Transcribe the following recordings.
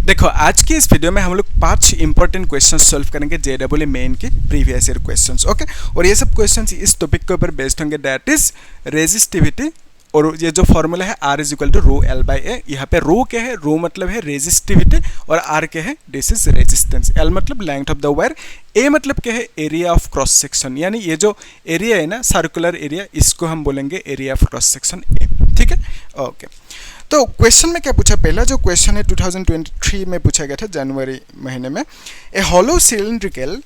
देखो आज की इस वीडियो में हम लोग 5 इंपॉर्टेंट क्वेश्चंस सॉल्व करेंगे जेडब्ल्यू मेन के प्रीवियस ईयर क्वेश्चंस। ओके, और ये सब क्वेश्चंस इस टॉपिक के ऊपर बेस्ड होंगे, दैट इज रेजिस्टिविटी। और ये जो फॉर्मूला है R is equal to rho L by A. यहाँ पे रो क्या है, रो मतलब है रेजिस्टिविटी और R क्या है, दिस इज रेजिस्टेंस। L मतलब length of the wire, A मतलब क्या है, एरिया ऑफ क्रॉस सेक्शन, यानी ये जो एरिया है ना सर्कुलर एरिया, इसको हम बोलेंगे area of cross section A। ठीक है, ओके। तो क्वेश्चन में क्या पूछा, पहला जो क्वेश्चन है 2023 में पूछा गया था जनवरी महीने में। A hollow cylindrical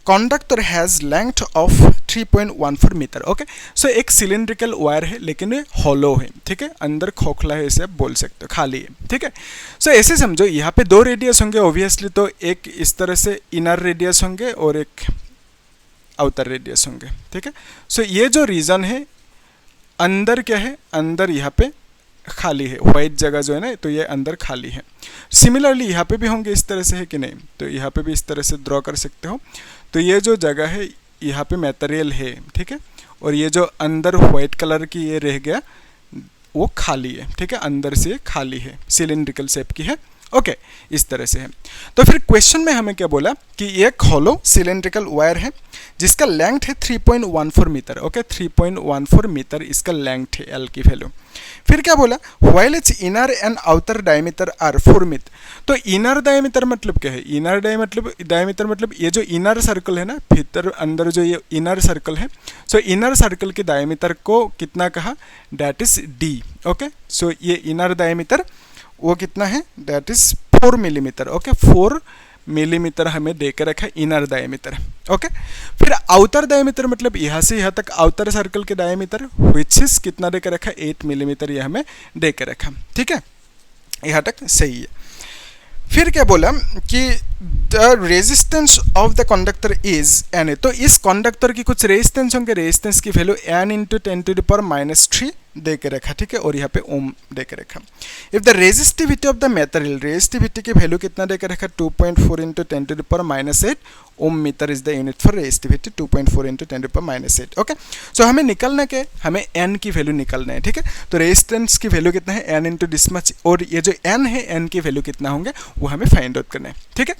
conductor has length of 3.14 metre. Okay, so एक सिलिंड्रिकल वायर है लेकिन ये हॉलो है, ठीक है, अंदर खोखला है, इसे आप बोल सकते हो, खाली है। ठीक है, सो ऐसे समझो यहाँ पे दो रेडियस होंगे ऑब्वियसली, तो एक इस तरह से इनर रेडियस होंगे और एक आउटर रेडियस होंगे। ठीक है, सो ये जो रीजन है अंदर क्या है, अंदर यहाँ पे खाली है, वाइट जगह जो है ना, तो ये अंदर खाली है। सिमिलरली यहाँ पे भी होंगे, इस तरह से है कि नहीं, तो यहाँ पे भी इस तरह से ड्रॉ कर सकते हो। तो ये जो जगह है यहाँ पे मटेरियल है, ठीक है, और ये जो अंदर वाइट कलर की ये रह गया वो खाली है। ठीक है, अंदर से खाली है, सिलिंड्रिकल शेप की है। ओके, इस तरह से है। तो फिर क्वेश्चन में हमें क्या बोला कि एक हॉलो सिलिंड्रिकल वायर है जिसका लेंथ है 3.14 मीटर। ओके, 3.14 मीटर इसका लेंथ है, एल की वैल्यू। फिर क्या बोला, while its inner and outer diameter are 4 metre. तो इनर डायमीटर मतलब क्या है, इनर डायमीटर मतलब ये जो इनर सर्कल है ना, भीतर अंदर जो ये इनर सर्कल है, सो इनर सर्कल के डायमीटर को कितना कहा, दैट इज डी। ओके, सो ये इनर डायमीटर वो कितना है, that is 4 millimetre. Okay, 4 millimetre हमें देकर रखा इनर डायमीटर। ओके, फिर आउटर डायमीटर मतलब यहाँ से यहाँ तक आउटर सर्कल के डायमीटर विच इज कितना देकर रखा, 8 मिलीमीटर ये हमें देकर रखा। ठीक है, यहाँ तक सही है। फिर क्या बोला कि the resistance of the conductor is N A. तो इस कंडक्टर की कुछ रेजिस्टेंस होंगे, रेजिस्टेंस की वैल्यू एन इंटू 10⁻³ दे के रखा। ठीक है, और यहाँ पे ओम दे के रखा। If the resistivity of the material, resistivity की वैल्यू कितना दे के रखा, 2.4 into 10⁻⁸ ohm metre is the unit for resistivity, 2.4 into 10⁻⁸। Okay, so हमें निकलना क्या है, हमें एन की वैल्यू निकलना है। ठीक है, तो रेजिस्टेंस की वैल्यू कितना है, एन इंटू दिस मच, और ये जो एन है, एन की वैल्यू कितना होंगे वो हमें फाइंड आउट करना है। ठीक है,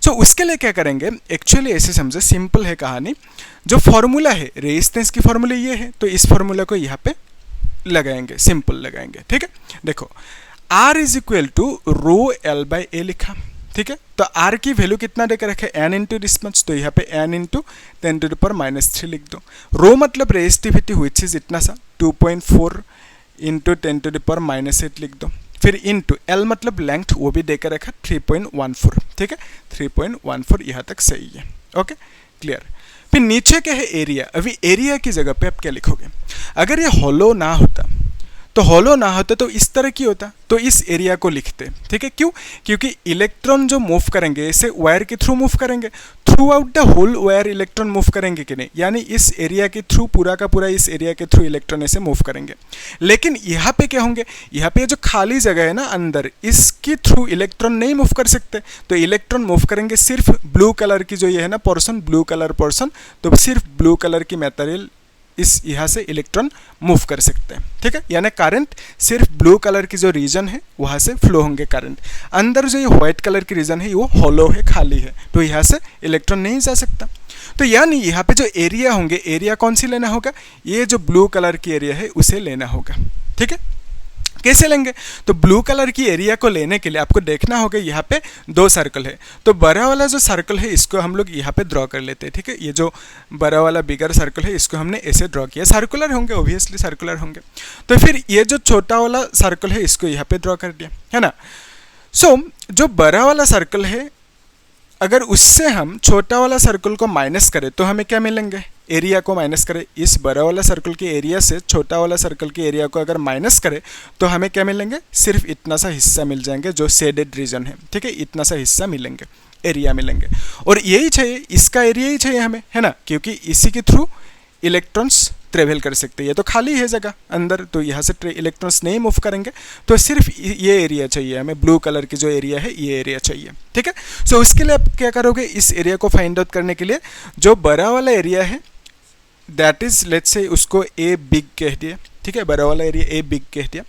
सो उसके लिए क्या करेंगे, एक्चुअली ऐसे समझे, सिंपल है कहानी। जो फॉर्मूला है रेजिस्टेंस की, फॉर्मूला ये है, तो इस फॉर्मूला को यहाँ पे लगाएंगे, सिंपल लगाएंगे। ठीक है, देखो R is equal to rho L by A लिखा। ठीक है, तो R की वैल्यू कितना देकर रखे, एन इंटू दिस मच, तो यहाँ पे एन इंटू 10⁻³ लिख दो। रो मतलब रेजिस्टिविटी हुईच इज इतना सा, 2.4 इंटू 10⁻⁸ लिख दो। फिर इंटू एल मतलब लेंथ, वो भी देकर रखा 3.14। ठीक है, 3.14 यहाँ तक सही है। Okay, clear. फिर नीचे क्या है, एरिया। अभी एरिया की जगह पे आप क्या लिखोगे, अगर ये हॉलो ना होता, तो हॉलो ना होता तो इस तरह की होता, तो इस एरिया को लिखते। ठीक है, क्यों, क्योंकि इलेक्ट्रॉन जो मूव करेंगे ऐसे वायर के थ्रू मूव करेंगे, throughout the whole wire electron move करेंगे कि नहीं, यानी इस एरिया के थ्रू, पूरा का पूरा इस एरिया के थ्रू इलेक्ट्रॉन ऐसे मूव करेंगे। लेकिन यहाँ पे क्या होंगे, यहाँ पे जो खाली जगह है ना अंदर, इसके थ्रू इलेक्ट्रॉन नहीं मूव कर सकते, तो इलेक्ट्रॉन मूव करेंगे सिर्फ ब्लू कलर की जो ये है ना पोर्शन, ब्लू कलर पोर्शन, तो सिर्फ ब्लू कलर की मटेरियल इस यहाँ से इलेक्ट्रॉन मूव कर सकते हैं। ठीक है, यानी करंट सिर्फ ब्लू कलर की जो रीजन है वहाँ से फ्लो होंगे करंट। अंदर जो ये व्हाइट कलर की रीजन है वो हॉलो है, खाली है, तो यहाँ से इलेक्ट्रॉन नहीं जा सकता। तो यानी यहाँ पे जो एरिया होंगे, एरिया कौन सी लेना होगा, ये जो ब्लू कलर की एरिया है उसे लेना होगा। ठीक है, कैसे लेंगे, तो ब्लू कलर की एरिया को लेने के लिए आपको देखना होगा यहाँ पे दो सर्कल है, तो बड़ा वाला जो सर्कल है इसको हम लोग यहाँ पे ड्रॉ कर लेते हैं। ठीक है, ये जो बड़ा वाला बिगर सर्कल है इसको हमने ऐसे ड्रॉ किया, सर्कुलर होंगे ऑब्वियसली, सर्कुलर होंगे। तो फिर ये जो छोटा वाला सर्कल है इसको यहाँ पे ड्रॉ कर दिया, है ना। सो जो बड़ा वाला सर्कल है, अगर उससे हम छोटा वाला सर्कल को माइनस करें तो हमें क्या मिलेंगे, एरिया को माइनस करें, इस बड़ा वाला सर्कल के एरिया से छोटा वाला सर्कल के एरिया को अगर माइनस करें तो हमें क्या मिलेंगे, सिर्फ इतना सा हिस्सा मिल जाएंगे जो शेडेड रीजन है। ठीक है, इतना सा हिस्सा मिलेंगे, एरिया मिलेंगे, और यही चाहिए, इसका एरिया ही चाहिए हमें, है ना, क्योंकि इसी के थ्रू इलेक्ट्रॉन्स ट्रेवल कर सकते हैं। ये तो खाली है जगह अंदर, तो यहाँ से इलेक्ट्रॉन्स नहीं मूव करेंगे, तो सिर्फ ये एरिया चाहिए हमें, ब्लू कलर की जो एरिया है ये एरिया चाहिए। ठीक है, सो उसके लिए आप क्या करोगे, इस एरिया को फाइंड आउट करने के लिए जो बड़ा वाला एरिया है दैट इज लेट्स से उसको ए बिग कह दिए। ठीक है, बड़ा वाला एरिया ए बिग कह दिया।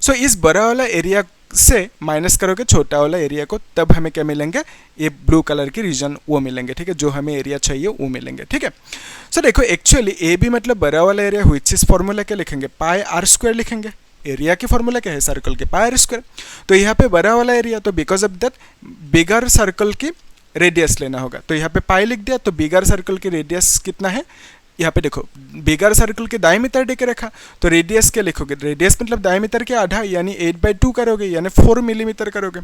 सो इस बड़ा वाला एरिया से माइनस करोगे छोटा वाला एरिया को, तब हमें क्या मिलेंगे, ये ब्लू कलर की रीजन वो मिलेंगे, ठीक है, जो हमें एरिया चाहिए वो मिलेंगे, ठीक है। सो देखो एक्चुअली ए बी मतलब बड़ा वाला एरिया, व्हिच इज फॉर्मूला क्या लिखेंगे, पाई आर स्क्वायर लिखेंगे। एरिया की फॉर्मूला क्या है, सर्कल के पाई आर स्क्वायर। तो यहाँ पे बड़ा वाला एरिया, तो because of that bigger circle की रेडियस लेना होगा, तो यहाँ पे पाई लिख दिया। तो बिगर सर्कल की रेडियस कितना है, यहाँ पे देखो बिगर सर्कल के डायमीटर देके रखा, तो रेडियस क्या लिखोगे, रेडियस मतलब डायमीटर के आधा, यानी 8/2 करोगे, यानी 4 मिलीमीटर करोगे,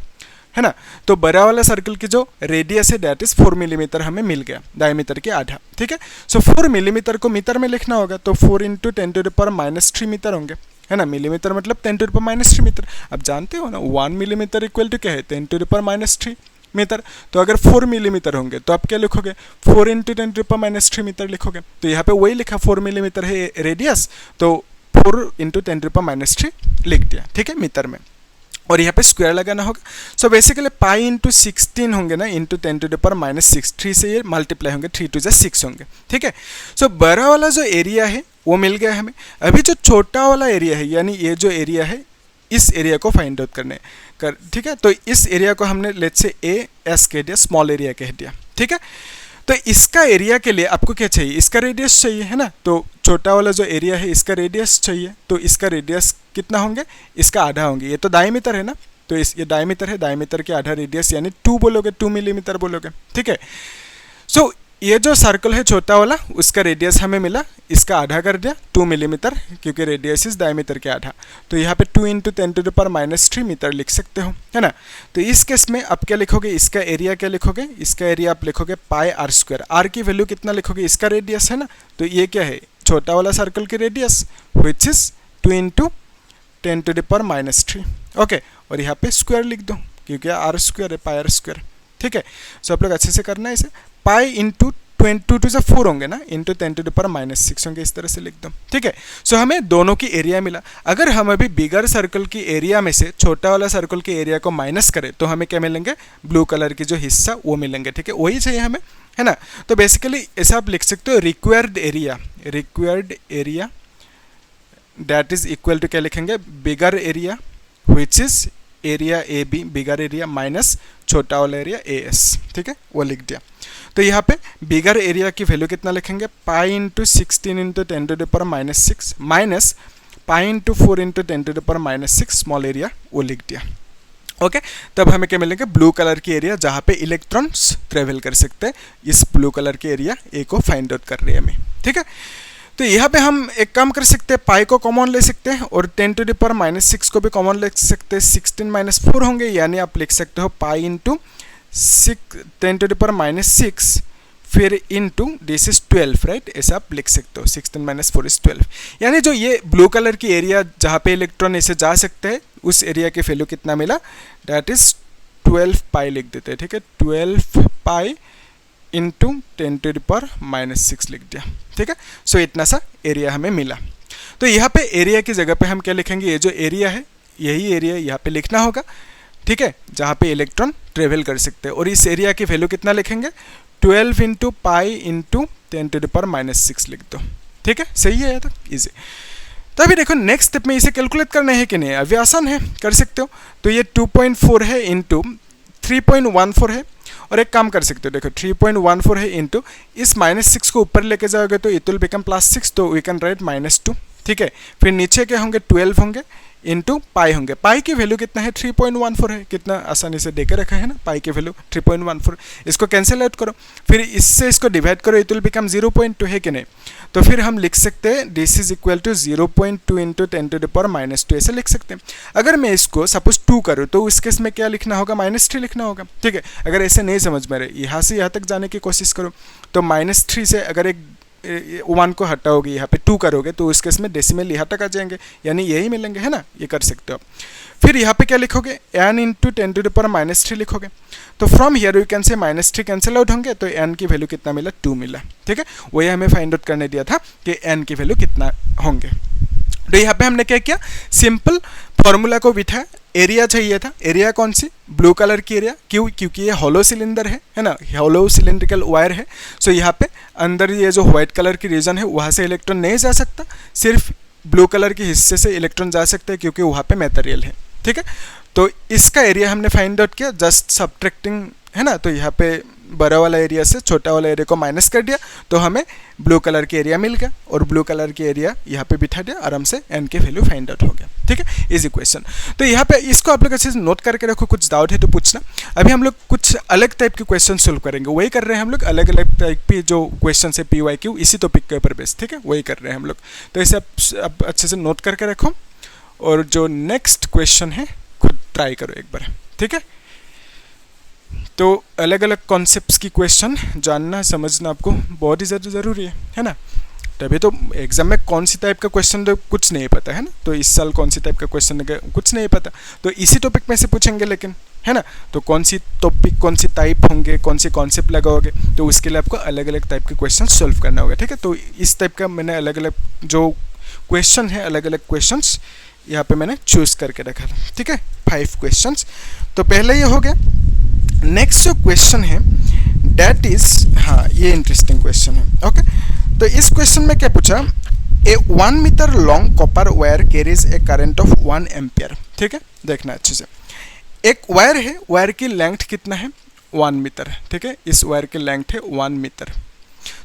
है ना। तो बड़ा वाला सर्कल की जो रेडियस है दैट इज 4 मिलीमीटर हमें मिल गया, डायमीटर के आधा, ठीक है। सो 4 मिलीमीटर को मीटर में लिखना होगा, तो 4 × 10⁻³ मीटर होंगे, है ना। मिलीमीटर मतलब 10⁻³ मीटर। अब जानते हो ना 1 मिलीमीटर इक्वल टू क्या है, 10⁻³ मीटर। तो अगर 4 मिलीमीटर होंगे तो आप क्या लिखोगे, 4 × 10⁻³ मीटर लिखोगे। तो यहाँ पे वही लिखा 4 मिलीमीटर है रेडियस, तो 4 × 10⁻³ लिख दिया, ठीक है, मीटर में। और यहाँ पे स्क्वायर लगाना होगा। सो बेसिकली पाई × 16 होंगे ना, × 10⁻⁶, 3 से ये मल्टीप्लाई होंगे, 3 × 6 होंगे, ठीक है। सो बड़ा वाला जो एरिया है वो मिल गया हमें। अभी जो छोटा वाला एरिया है, यानी ये जो एरिया है, इस एरिया को फाइंड आउट करने कर, ठीक है। तो इस एरिया को हमने लेट्स से ए एस कह दिया, स्मॉल एरिया कह दिया, ठीक है। तो इसका एरिया के लिए आपको क्या चाहिए, इसका रेडियस चाहिए, है ना। तो छोटा वाला जो एरिया है इसका रेडियस चाहिए, तो इसका रेडियस कितना होंगे, इसका आधा होंगे। ये तो डायमीटर है ना, तो ये डायमीटर है, डायमीटर के आधा रेडियस यानी 2 बोलोगे, 2 मिलीमीटर बोलोगे, ठीक है। सो ये जो सर्कल है छोटा वाला, उसका रेडियस हमें मिला, इसका आधा कर दिया 2 मिलीमीटर, क्योंकि रेडियस इज डायमीटर के आधा। तो यहाँ पे 2 × 10⁻³ मीटर लिख सकते हो, है ना। तो इस केस में आप क्या लिखोगे, इसका एरिया क्या लिखोगे, इसका एरिया आप लिखोगे पाई आर स्क्वायर। आर की वैल्यू कितना लिखोगे, इसका रेडियस है ना, तो ये क्या है, छोटा वाला सर्कल की रेडियस, व्हिच इज 2 × 10⁻³ ओके। और यहाँ पे स्क्वायर लिख दो, क्योंकि आर स्क्वायर है, पाई आर स्क्वायर, ठीक है। सो आप लोग अच्छे से करना है इसे। पाई × 2 to 4 होंगे ना, × 10⁻�6 होंगे, इस तरह से लिख दो, ठीक है। सो हमें दोनों की एरिया मिला। अगर हम अभी बिगर सर्कल की एरिया में से छोटा वाला सर्कल के एरिया को माइनस करें, तो हमें क्या मिलेंगे, ब्लू कलर की जो हिस्सा वो मिलेंगे, ठीक है, वही चाहिए हमें, है ना। तो बेसिकली ऐसा आप लिख सकते हो, required area that is equal to क्या लिखेंगे, bigger area which is area A B, bigger area minus छोटा वाला एरिया ए एस, ठीक है, वो लिख दिया। तो यहाँ पे बिगर एरिया की वैल्यू कितना लिखेंगे, पाई × 16 × 10⁻�6 माइनस पाई × 4 × 10⁻�6 स्मॉल एरिया, वो लिख दिया, ओके। तब हमें क्या मिलेंगे, ब्लू कलर की एरिया जहाँ पे इलेक्ट्रॉन्स ट्रेवल कर सकते हैं। इस ब्लू कलर के एरिया ए को फाइंड आउट कर रही है हमें, ठीक है। तो यहाँ पे हम एक काम कर सकते हैं, पाई को कॉमन ले सकते हैं और 10⁻�6 को भी कॉमन ले सकते हैं। 16 - 4 होंगे, यानी आप लिख सकते हो पाई × 10⁻�6 फिर इंटू दिस इज 12, राइट, ऐसा आप लिख सकते हो। 16 - 4 इज 12, यानी जो ये ब्लू कलर की एरिया जहाँ पे इलेक्ट्रॉन ऐसे जा सकते हैं, उस एरिया की वैल्यू कितना मिला, दैट इज 12 पाई लिख देते हैं, ठीक है। 12 पाई × 10⁻�6 लिख दिया, ठीक है। सो इतना सा एरिया हमें मिला। तो यहाँ पे एरिया की जगह पे हम क्या लिखेंगे, ये जो एरिया है यही एरिया यहाँ पे लिखना होगा, ठीक है, जहाँ पे इलेक्ट्रॉन ट्रेवल कर सकते हैं। और इस एरिया की वैल्यू कितना लिखेंगे, 12 × पाई × 10⁻�6 लिख दो, ठीक है, सही है, तो इजी। तो अभी देखो नेक्स्ट स्टेप में इसे कैलकुलेट करना है कि नहीं, अभी आसान है, कर सकते हो। तो ये 2.4 है इंटू 3.14 है, और एक काम कर सकते हो, देखो 3.14 है इंटू इस -6 को ऊपर लेके जाओगे तो इट विल बिकम +6, तो वी कैन राइट -2, ठीक है। फिर नीचे क्या होंगे, 12 होंगे इंटू पाई होंगे। पाई की वैल्यू कितना है, 3.14 है, कितना आसानी से देकर रखा है ना, पाई की वैल्यू 3.14। इसको कैंसिल आउट करो, फिर इससे इसको डिवाइड करो, इट विल बिकम 0.2 है कि नहीं। तो फिर हम लिख सकते हैं दिस इज इक्वल टू 0.2 × 10⁻⁻2, ऐसे लिख सकते हैं। अगर मैं इसको सपोज 2 करूँ तो उस केस में क्या लिखना होगा, -3 लिखना होगा, ठीक है। अगर ऐसे नहीं समझ में रहे, यहाँ से यहाँ तक जाने की कोशिश करो, तो -3 से अगर एक 1 को हटाओगे, यहाँ पे 2 करोगे, तो उस केस में डेसिमल यहाँ तक आ जाएंगे, यानी यही मिलेंगे, है ना, ये कर सकते हो। फिर यहाँ पे क्या लिखोगे, n × 10⁻⁻3 लिखोगे। तो फ्रॉम हियर यू कैन से -3 कैंसिल आउट होंगे, तो n की वैल्यू कितना मिला, 2 मिला, ठीक है। वही हमें फाइंड आउट करने दिया था कि n की वैल्यू कितना होंगे। तो यहाँ पे हमने क्या किया, सिंपल फॉर्मूला को बिठाया, एरिया चाहिए था। एरिया कौन सी, ब्लू कलर की एरिया, क्यों, क्योंकि ये हॉलो सिलेंडर है ना, हॉलो सिलेंड्रिकल वायर है। सो यहाँ पे अंदर ये जो व्हाइट कलर की रीजन है वहाँ से इलेक्ट्रॉन नहीं जा सकता, सिर्फ ब्लू कलर के हिस्से से इलेक्ट्रॉन जा सकते हैं क्योंकि वहाँ पे मटेरियल है, ठीक है। तो इसका एरिया हमने फाइंड आउट किया जस्ट सब्ट्रैक्टिंग, है ना। तो यहाँ पे बड़ा वाला एरिया से छोटा वाला एरिया को माइनस कर दिया तो हमें ब्लू कलर के एरिया मिल गया और ब्लू कलर के एरिया यहाँ पे बिठा दिया, आराम से एन के वैल्यू फाइंड आउट हो गया, ठीक है। Easy question. तो यहाँ पे इसको आप लोग अच्छे से नोट करके रखो, कुछ डाउट है तो पूछना। अभी हम लोग कुछ अलग टाइप के क्वेश्चन सोल्व करेंगे, वही कर रहे हैं हम लोग, अलग अलग टाइप के जो क्वेश्चन है PYQ इसी टॉपिक के ऊपर बेस्ड, ठीक है, वही कर रहे हैं हम लोग। तो इसे आप अच्छे से नोट करके रखो और जो नेक्स्ट क्वेश्चन है खुद ट्राई करो एक बार, ठीक है। तो अलग अलग कॉन्सेप्ट्स की क्वेश्चन जानना समझना आपको बहुत ही ज़्यादा ज़रूरी है ना। तभी तो एग्जाम में कौन सी टाइप का क्वेश्चन तो कुछ नहीं पता है ना, तो इस साल कौन सी टाइप का क्वेश्चन है कुछ नहीं पता, तो इसी टॉपिक में से पूछेंगे लेकिन, है ना। तो कौन सी टॉपिक कौन सी टाइप होंगे, कौन सी कॉन्सेप्ट लगाओगे, तो उसके लिए आपको अलग अलग टाइप के क्वेश्चन सॉल्व करना होगा, ठीक है। तो इस टाइप का मैंने अलग अलग जो क्वेश्चन है, अलग अलग क्वेश्चंस यहाँ पे मैंने चूज करके रखा था, ठीक है, 5 क्वेश्चंस। तो पहले ये हो गया। नेक्स्ट जो क्वेश्चन है दैट इज, हाँ ये इंटरेस्टिंग क्वेश्चन है, ओके। तो इस क्वेश्चन में क्या पूछा, a 1 metre long copper wire carries a current of 1 ampere, ठीक है। देखना अच्छे से, एक वायर है, वायर की लेंथ कितना है 1 मीटर, ठीक है। इस वायर की लेंथ है 1 मीटर।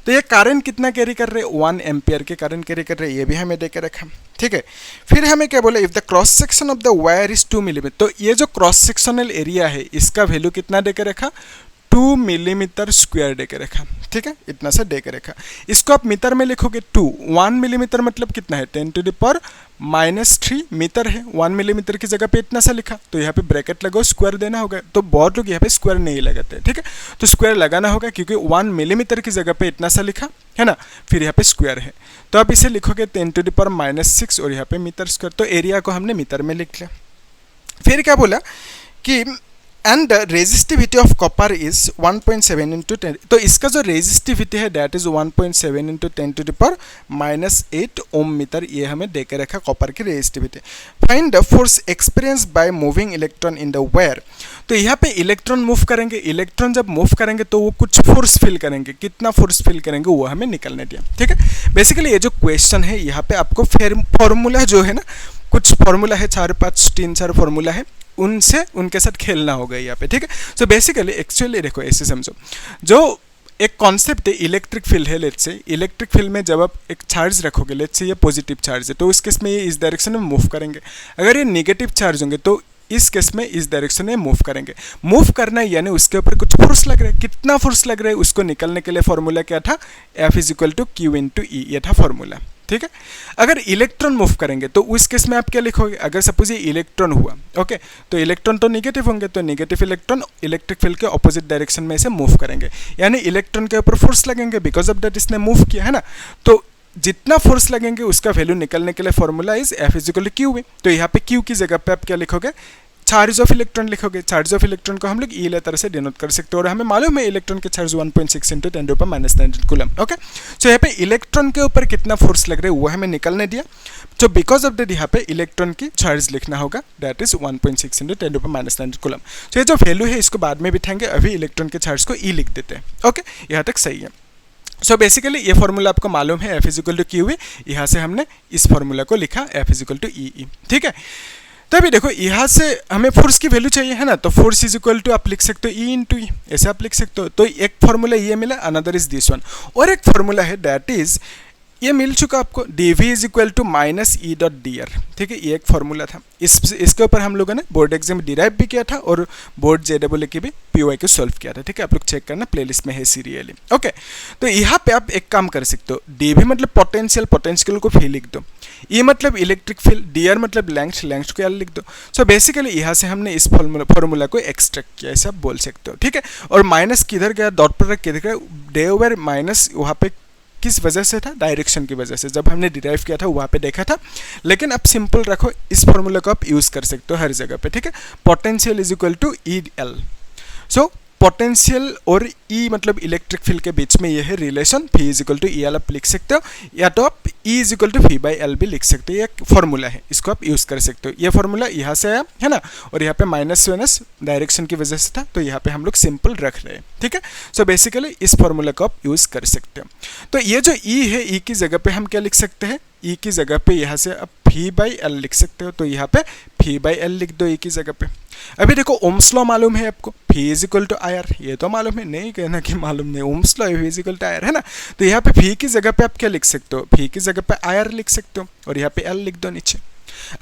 तो ये करंट कितना कैरी कर रहे हैं, 1 एम्पियर के करंट कैरी कर रहे हैं, ये भी हमें देके रखा, ठीक है। फिर हमें क्या बोले, if the cross section of the wire is 2 millimetre, तो ये जो क्रॉस सेक्शनल एरिया है इसका वैल्यू कितना देके रखा, 2 मिलीमीटर स्क्वायर देके रखा, ठीक है, इतना सा देके रखा। इसको आप मीटर में लिखोगे 2, 1 मिलीमीटर मतलब कितना है 10⁻³ मीटर है, 1 मिलीमीटर की जगह पे इतना सा लिखा, तो यहाँ पे ब्रैकेट लगाओ, स्क्वायर देना होगा। तो बहुत लोग यहाँ पे स्क्वायर नहीं लगाते, ठीक है, तो स्क्वायर लगाना होगा क्योंकि 1 मिलीमीटर की जगह पे इतना सा लिखा है ना, फिर यहाँ पे स्क्वायर है, तो आप इसे लिखोगे 10⁻⁻6 और यहाँ पे मीटर स्क्वायर, तो एरिया को हमने मीटर में लिख लिया। फिर क्या बोला कि and the resistivity of copper is 1.7 × 10, तो इसका जो रेजिस्टिविटी है दैट इज 1.7 × 10⁻⁸ ओम मीटर, ये हमें देके रखा कॉपर की resistivity. Find the force experience by moving electron in the wire, तो यहाँ पे इलेक्ट्रॉन मूव करेंगे, इलेक्ट्रॉन जब मूव करेंगे तो वो कुछ फोर्स फील करेंगे, कितना फोर्स फील करेंगे वो हमें निकलने दिया, ठीक है। बेसिकली ये जो क्वेश्चन है यहाँ पे आपको फॉर्मूला जो है ना, कुछ फॉर्मूला है 3-4 फॉर्मूला है, उनसे उनके साथ खेलना होगा यहाँ पे, ठीक है। सो बेसिकली एक्चुअली देखो ऐसे समझो, जो एक कॉन्सेप्ट है इलेक्ट्रिक फील्ड है, लेट्स से इलेक्ट्रिक फील्ड में जब आप एक चार्ज रखोगे, लेट्स से ये पॉजिटिव चार्ज है, तो उस केस में ये इस डायरेक्शन में मूव करेंगे। अगर ये नेगेटिव चार्ज होंगे तो इस केस में इस डायरेक्शन में मूव करेंगे। मूव करना है यानी उसके ऊपर कुछ फोर्स लग रहा है, कितना फोर्स लग रहा है उसको निकलने के लिए फॉर्मूला क्या था, F = Q × E, ये था फॉर्मूला, ठीक है। अगर इलेक्ट्रॉन मूव करेंगे तो उस केस में आप क्या लिखोगे, अगर सपोज ये इलेक्ट्रॉन हुआ, ओके, तो इलेक्ट्रॉन तो नेगेटिव होंगे, तो नेगेटिव इलेक्ट्रॉन इलेक्ट्रिक फील्ड के ऑपोजिट डायरेक्शन में से मूव करेंगे, यानी इलेक्ट्रॉन के ऊपर फोर्स लगेंगे, बिकॉज ऑफ दैट इसने मूव किया है ना। तो जितना फोर्स लगेंगे उसका वैल्यू निकलने के लिए फॉर्मूला इज F = Q। तो यहाँ पे Q की जगह पे आप क्या लिखोगे, चार्ज ऑफ इलेक्ट्रॉन लिखोगे। चार्ज ऑफ इलेक्ट्रॉन को हम लोग ई लेटर से डिनोट कर सकते हैं, और हमें मालूम है इलेक्ट्रॉन के चार्ज 1.6 × 10⁻⁻⁹ कूलम, ओके। सो यहाँ पे इलेक्ट्रॉन के ऊपर कितना फोर्स लग रहा है वो हमें निकलने दिया, तो बिकॉज ऑफ दैट यहाँ पे इलेक्ट्रॉन की चार्ज लिखना होगा, दैट इज 1.6 × 10⁻⁻⁹ कूलम। तो ये जो वैल्यू है इसको बाद में बिठाएंगे, अभी इलेक्ट्रॉन के चार्ज को ई लिख देते हैं, ओके, यहाँ तक सही है। सो बेसिकली ये फॉर्मूला आपको मालूम है F = Q, यहाँ से हमने इस फॉर्मूला को लिखा F = E, ठीक है। तो अभी देखो यहाँ से हमें फोर्स की वैल्यू चाहिए है ना, तो फोर्स = आप लिख सकते हो E × E, ऐसे आप लिख सकते हो। तो एक फॉर्मूला ये मिला, अनदर इज दिस वन, और एक फॉर्मूला है दैट इज ये मिल चुका आपको, dV = -E.dr, ठीक है, ये एक फॉर्मूला था। इसके ऊपर हम लोगों ने बोर्ड एग्जाम में डिराइव भी किया था और बोर्ड JEE की भी PYQ सॉल्व किया था, ठीक है, आप लोग चेक करना, प्लेलिस्ट में है सीरियली, ओके। तो यहाँ पे आप एक काम कर सकते हो, dV मतलब पोटेंशियल, पोटेंशियल को फी लिख दो, E मतलब इलेक्ट्रिक फील्ड, dr मतलब लेंथ, लेंथ को लिख दो। सो बेसिकली यहाँ से हमने इस फॉर्मूला को एक्सट्रैक्ट किया, ऐसा आप बोल सकते हो, ठीक है। और माइनस किधर गया, डॉट प्रोडक्ट किधर गया, डे ओवर माइनस वहाँ पे किस वजह से था, डायरेक्शन की वजह से, जब हमने डिराइव किया था वहाँ पे देखा था, लेकिन अब सिंपल रखो, इस फॉर्मूला को आप यूज़ कर सकते हो हर जगह पे, ठीक है। पोटेंशियल = EL, सो पोटेंशियल और ई मतलब इलेक्ट्रिक फील्ड के बीच में ये है relation, phi is equal to E L आप लिख सकते हो, या तो आप E is equal to phi by L भी लिख सकते हो, ये एक फॉर्मूला है, इसको आप यूज़ कर सकते हो। ये फॉर्मूला यहाँ से आया है ना, और यहाँ पे माइनस माइनस डायरेक्शन की वजह से था, तो यहाँ पे हम लोग सिंपल रख रहे हैं, ठीक है। सो बेसिकली इस फॉर्मूला को आप यूज़ कर सकते हो। तो ये जो ई है, ई की जगह पे हम क्या लिख सकते हैं, ई की जगह पे यहाँ से आप फी बाई एल लिख सकते हो, तो यहाँ पे फी बाई एल लिख दो ई की जगह पे। अभी देखो ओम्स लॉ मालूम है आपको, phi is equal to I R, ये तो मालूम है, नहीं कहना कि मालूम नहीं, Ohm's law phi is equal to I R है ना। तो यहाँ पे फी की जगह पे आप क्या लिख सकते हो, फी की जगह पे आई आर लिख सकते हो, और यहाँ पे एल लिख दो नीचे।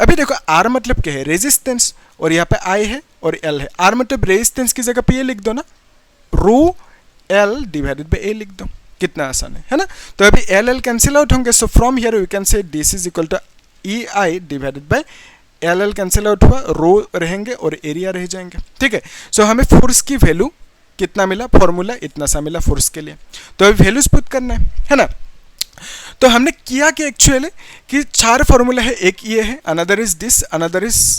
अभी देखो आर मतलब क्या है, रेजिस्टेंस, और यहाँ पे आई है और एल है। आर मतलब रेजिस्टेंस की जगह पे ये लिख दो ना, रो एल डिवाइडेड बाई ए लिख दो, कितना आसान है ना। तो अभी एल एल कैंसिल आउट होंगे, so from here we can say this is equal to E I divided by L L cancel out हुआ, रो रहेंगे और एरिया रह जाएंगे, ठीक है। सो हमें फोर्स की वैल्यू कितना मिला, फॉर्मूला इतना सा मिला फोर्स के लिए। तो अभी वैल्यूज पुट करना है ना। तो हमने किया कि एक्चुअली कि 4 फॉर्मूला है, एक ये है, अनदर इज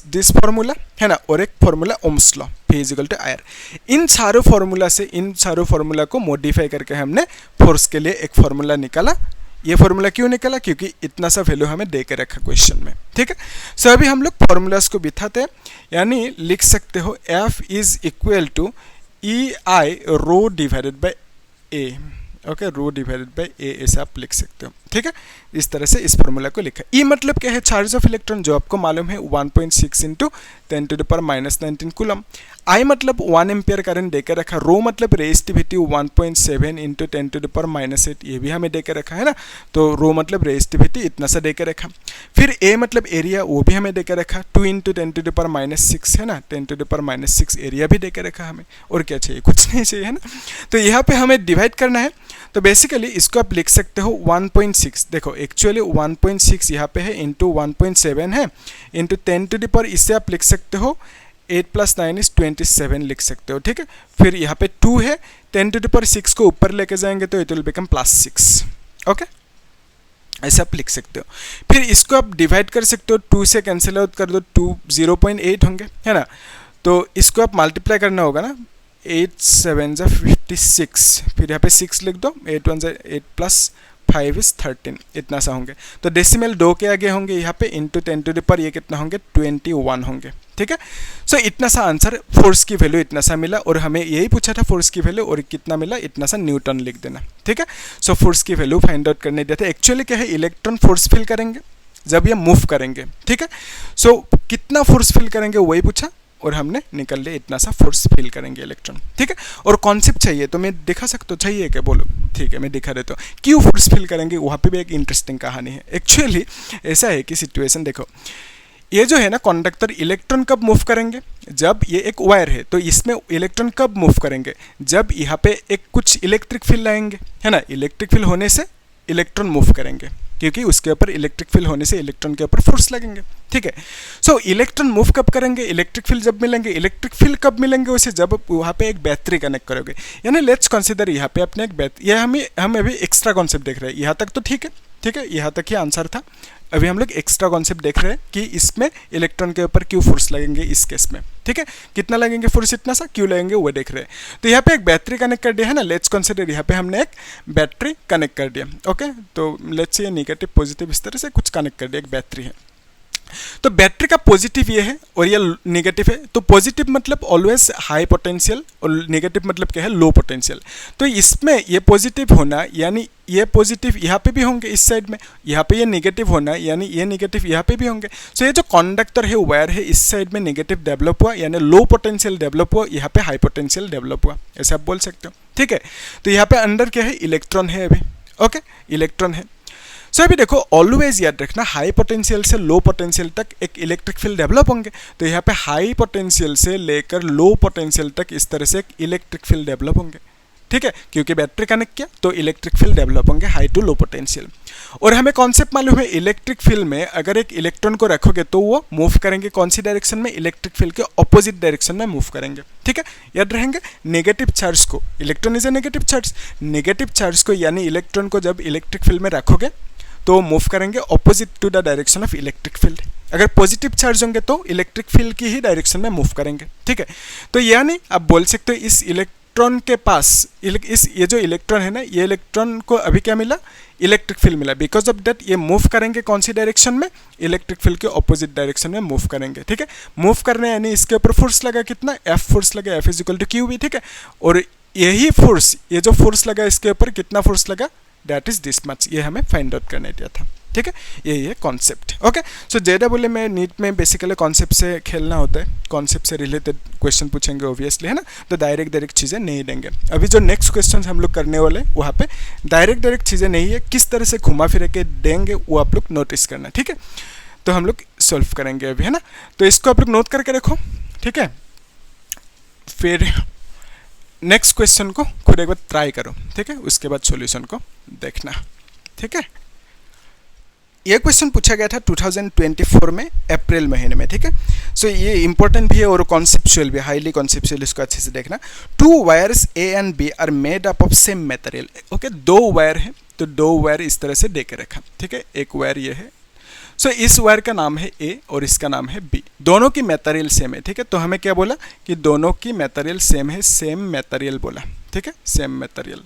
दिस फॉर्मूला है ना, और एक formula ohm's law, phi is equal to I R. इन चारों फॉर्मूला से इन चारों फॉर्मूला को मॉडिफाई करके हमने फोर्स के लिए एक फॉर्मूला निकाला। ये फॉर्मूला क्यों निकाला, क्योंकि इतना सा वैल्यू हमें दे के रखा क्वेश्चन में, ठीक है। सो अभी हम लोग फॉर्मूलाज को बिठाते हैं, यानी लिख सकते हो F is equal to E I rho divided by A, okay, rho divided by A ऐसे आप लिख सकते हो, ठीक है। इस तरह से इस फॉर्मूला को लिखा। ई मतलब क्या है, चार्ज ऑफ इलेक्ट्रॉन, जो आपको मालूम है 1.6 into 10 to the power minus 19 coulomb. I मतलब 1 एम्पियर करंट देकर रखा, रो मतलब resistivity 1.7 into 10 to the power minus 8, ये भी हमें देकर रखा है ना, तो रो मतलब रेजिस्टिविटी इतना सा देकर रखा। फिर ए मतलब एरिया, वो भी हमें देकर रखा 2 into 10 to the power minus 6 है ना, 10 to the power minus 6 area भी देकर रखा हमें, और क्या चाहिए, कुछ नहीं चाहिए है ना। तो यहाँ पे हमें डिवाइड करना है, तो बेसिकली इसको आप लिख सकते हो 1.6, देखो एक्चुअली 1.6 यहाँ पे है, इंटू 1.7 है, इंटू 10 टू द पावर, इससे आप लिख सकते हो 8 + 9 = 27 लिख सकते हो, ठीक है। फिर यहाँ पे 2 है, 10 टू द पावर 6 को ऊपर लेके जाएंगे तो इट विल बिकम +6, ओके, ऐसे आप लिख सकते हो। फिर इसको आप डिवाइड कर सकते हो, 2 से कैंसिल आउट कर दो, 2 0.8 होंगे है ना, तो इसको आप मल्टीप्लाई करना होगा ना, 8 7 = 56, फिर यहाँ पे 6 लिख दो, 8 1 = 8 + 5 = 13, इतना सा होंगे। तो डेसिमल 2 के आगे होंगे यहाँ पे, इंटू 10 टू द पावर ये कितना होंगे, 21 होंगे, ठीक है। सो इतना सा आंसर, फोर्स की वैल्यू इतना सा मिला, और हमें यही पूछा था फोर्स की वैल्यू, और कितना मिला, इतना सा न्यूटन लिख देना, ठीक है। सो फोर्स की वैल्यू फाइंड आउट करने देते हैं। एक्चुअली क्या है, इलेक्ट्रॉन फोर्स फील करेंगे जब ये मूव करेंगे, ठीक है। सो कितना फोर्स फील करेंगे वही पूछा, और हमने निकल लिया इतना सा फोर्स फील करेंगे इलेक्ट्रॉन, ठीक है। और कॉन्सेप्ट चाहिए तो मैं दिखा सकता हूँ, चाहिए क्या, बोलो, ठीक है मैं दिखा देता हूँ क्यों फोर्स फील करेंगे। वहाँ पे भी एक इंटरेस्टिंग कहानी है। एक्चुअली ऐसा है कि सिचुएशन देखो, ये जो है ना कंडक्टर, इलेक्ट्रॉन कब मूव करेंगे, जब ये एक वायर है तो इसमें इलेक्ट्रॉन कब मूव करेंगे, जब यहाँ पे एक कुछ इलेक्ट्रिक फील्ड आएंगे है ना, इलेक्ट्रिक फील्ड होने से इलेक्ट्रॉन मूव करेंगे, क्योंकि उसके ऊपर इलेक्ट्रिक फील्ड होने से इलेक्ट्रॉन के ऊपर फोर्स लगेंगे, ठीक है। सो इलेक्ट्रॉन मूव कब करेंगे, इलेक्ट्रिक फील्ड जब मिलेंगे। इलेक्ट्रिक फील्ड कब मिलेंगे उसे, जब वहाँ पे एक बैटरी कनेक्ट करोगे। यानी लेट्स कंसीडर यहाँ पे अपने एक बैटरी, यह हम अभी एक्स्ट्रा कॉन्सेप्ट देख रहे हैं, यहाँ तक तो ठीक है, यहाँ तक ही आंसर था। अभी हम लोग एक्स्ट्रा कॉन्सेप्ट देख रहे हैं कि इसमें इलेक्ट्रॉन के ऊपर क्यों फोर्स लगेंगे इस केस में, ठीक है। कितना लगेंगे फोर्स, इतना सा, क्यों लगेंगे वो देख रहे हैं। तो यहाँ पे एक बैटरी कनेक्ट कर दिया है ना, लेट्स कंसीडर यहाँ पे हमने एक बैटरी कनेक्ट कर दिया, ओके। तो लेट्स से नेगेटिव पॉजिटिव इस तरह से कुछ कनेक्ट कर दिया, एक बैटरी है। तो बैटरी का पॉजिटिव ये है और ये नेगेटिव है। तो पॉजिटिव मतलब ऑलवेज हाई पोटेंशियल और नेगेटिव मतलब क्या है, लो पोटेंशियल। तो इसमें ये पॉजिटिव होना यानी ये पॉजिटिव यहाँ पे भी होंगे इस साइड में, यहाँ पे ये नेगेटिव होना यानी ये नेगेटिव यहाँ पे भी होंगे। सो ये जो कंडक्टर है वायर है, इस साइड में नेगेटिव डेवलप हुआ यानी लो पोटेंशियल डेवलप हुआ, यहाँ पे हाई पोटेंशियल डेवलप हुआ, ऐसे आप बोल सकते हो, ठीक है। तो यहाँ पे अंदर क्या है, इलेक्ट्रॉन है अभी, ओके, इलेक्ट्रॉन है। सो अभी देखो ऑलवेज याद रखना, हाई पोटेंशियल से लो पोटेंशियल तक एक इलेक्ट्रिक फील्ड डेवलप होंगे। तो यहाँ पे हाई पोटेंशियल से लेकर लो पोटेंशियल तक इस तरह से एक इलेक्ट्रिक फील्ड डेवलप होंगे, ठीक है, क्योंकि बैटरी कनेक्ट किया तो इलेक्ट्रिक फील्ड डेवलप होंगे हाई टू लो पोटेंशियल। और हमें कॉन्सेप्ट मालूम है, इलेक्ट्रिक फील्ड में अगर एक इलेक्ट्रॉन को रखोगे तो वो मूव करेंगे कौन सी डायरेक्शन में, इलेक्ट्रिक फील्ड के ऑपोजिट डायरेक्शन में मूव करेंगे, ठीक है। याद रहेंगे नेगेटिव चार्ज को, electron is a negative charge, negative charge को यानी इलेक्ट्रॉन को जब इलेक्ट्रिक फील्ड में रखोगे तो मूव करेंगे opposite to the direction of electric field. अगर पॉजिटिव चार्ज होंगे तो इलेक्ट्रिक फील्ड की ही डायरेक्शन में मूव करेंगे, ठीक है। तो यानी आप बोल सकते हो इस इलेक्ट्रॉन के पास ये जो इलेक्ट्रॉन है ना, ये इलेक्ट्रॉन को अभी क्या मिला, इलेक्ट्रिक फील्ड मिला। बिकॉज ऑफ दैट ये मूव करेंगे कौन सी डायरेक्शन में, इलेक्ट्रिक फील्ड के ऑपोजिट डायरेक्शन में मूव करेंगे। ठीक है, मूव करने यानी इसके ऊपर फोर्स लगा कितना, एफ फोर्स लगा, F is equal to Q V. ठीक है, और यही फोर्स, ये जो फोर्स लगा इसके ऊपर कितना फोर्स लगा, दैट इज दिस मच। ये हमें फाइंड आउट करने दिया था। ठीक है, यही है कॉन्सेप्ट। ओके, सो जेडब्ल्यू में नीट में बेसिकली कॉन्सेप्ट से खेलना होता है, कॉन्सेप्ट से रिलेटेड क्वेश्चन पूछेंगे ऑब्वियसली, है ना, तो डायरेक्ट चीज़ें नहीं देंगे। अभी जो नेक्स्ट क्वेश्चन हम लोग करने वाले वहाँ पे डायरेक्ट चीज़ें नहीं है, किस तरह से घुमा फिर के देंगे वो आप लोग नोटिस करना। ठीक है, तो हम लोग सॉल्व करेंगे अभी, है ना, तो इसको आप लोग नोट करके रखो। ठीक है, फिर नेक्स्ट क्वेश्चन को खुद एक बार ट्राई करो। ठीक है, उसके बाद सॉल्यूशन को देखना। ठीक है, ये क्वेश्चन पूछा गया था 2024 में अप्रैल महीने में। ठीक है, सो ये इंपॉर्टेंट भी है और कॉन्सेप्चुअल भी, हाईली कॉन्सेप्चुअल, इसको अच्छे से देखना। 2 wires A and B are made up of same material. Okay, 2 wire है, तो 2 वायर इस तरह से दे के रखा। ठीक है, एक वायर ये है, सो इस वायर का नाम है ए और इसका नाम है बी, दोनों की मटेरियल सेम है। ठीक है, तो हमें क्या बोला कि दोनों की मटेरियल सेम है, सेम मटेरियल बोला। ठीक है, same material.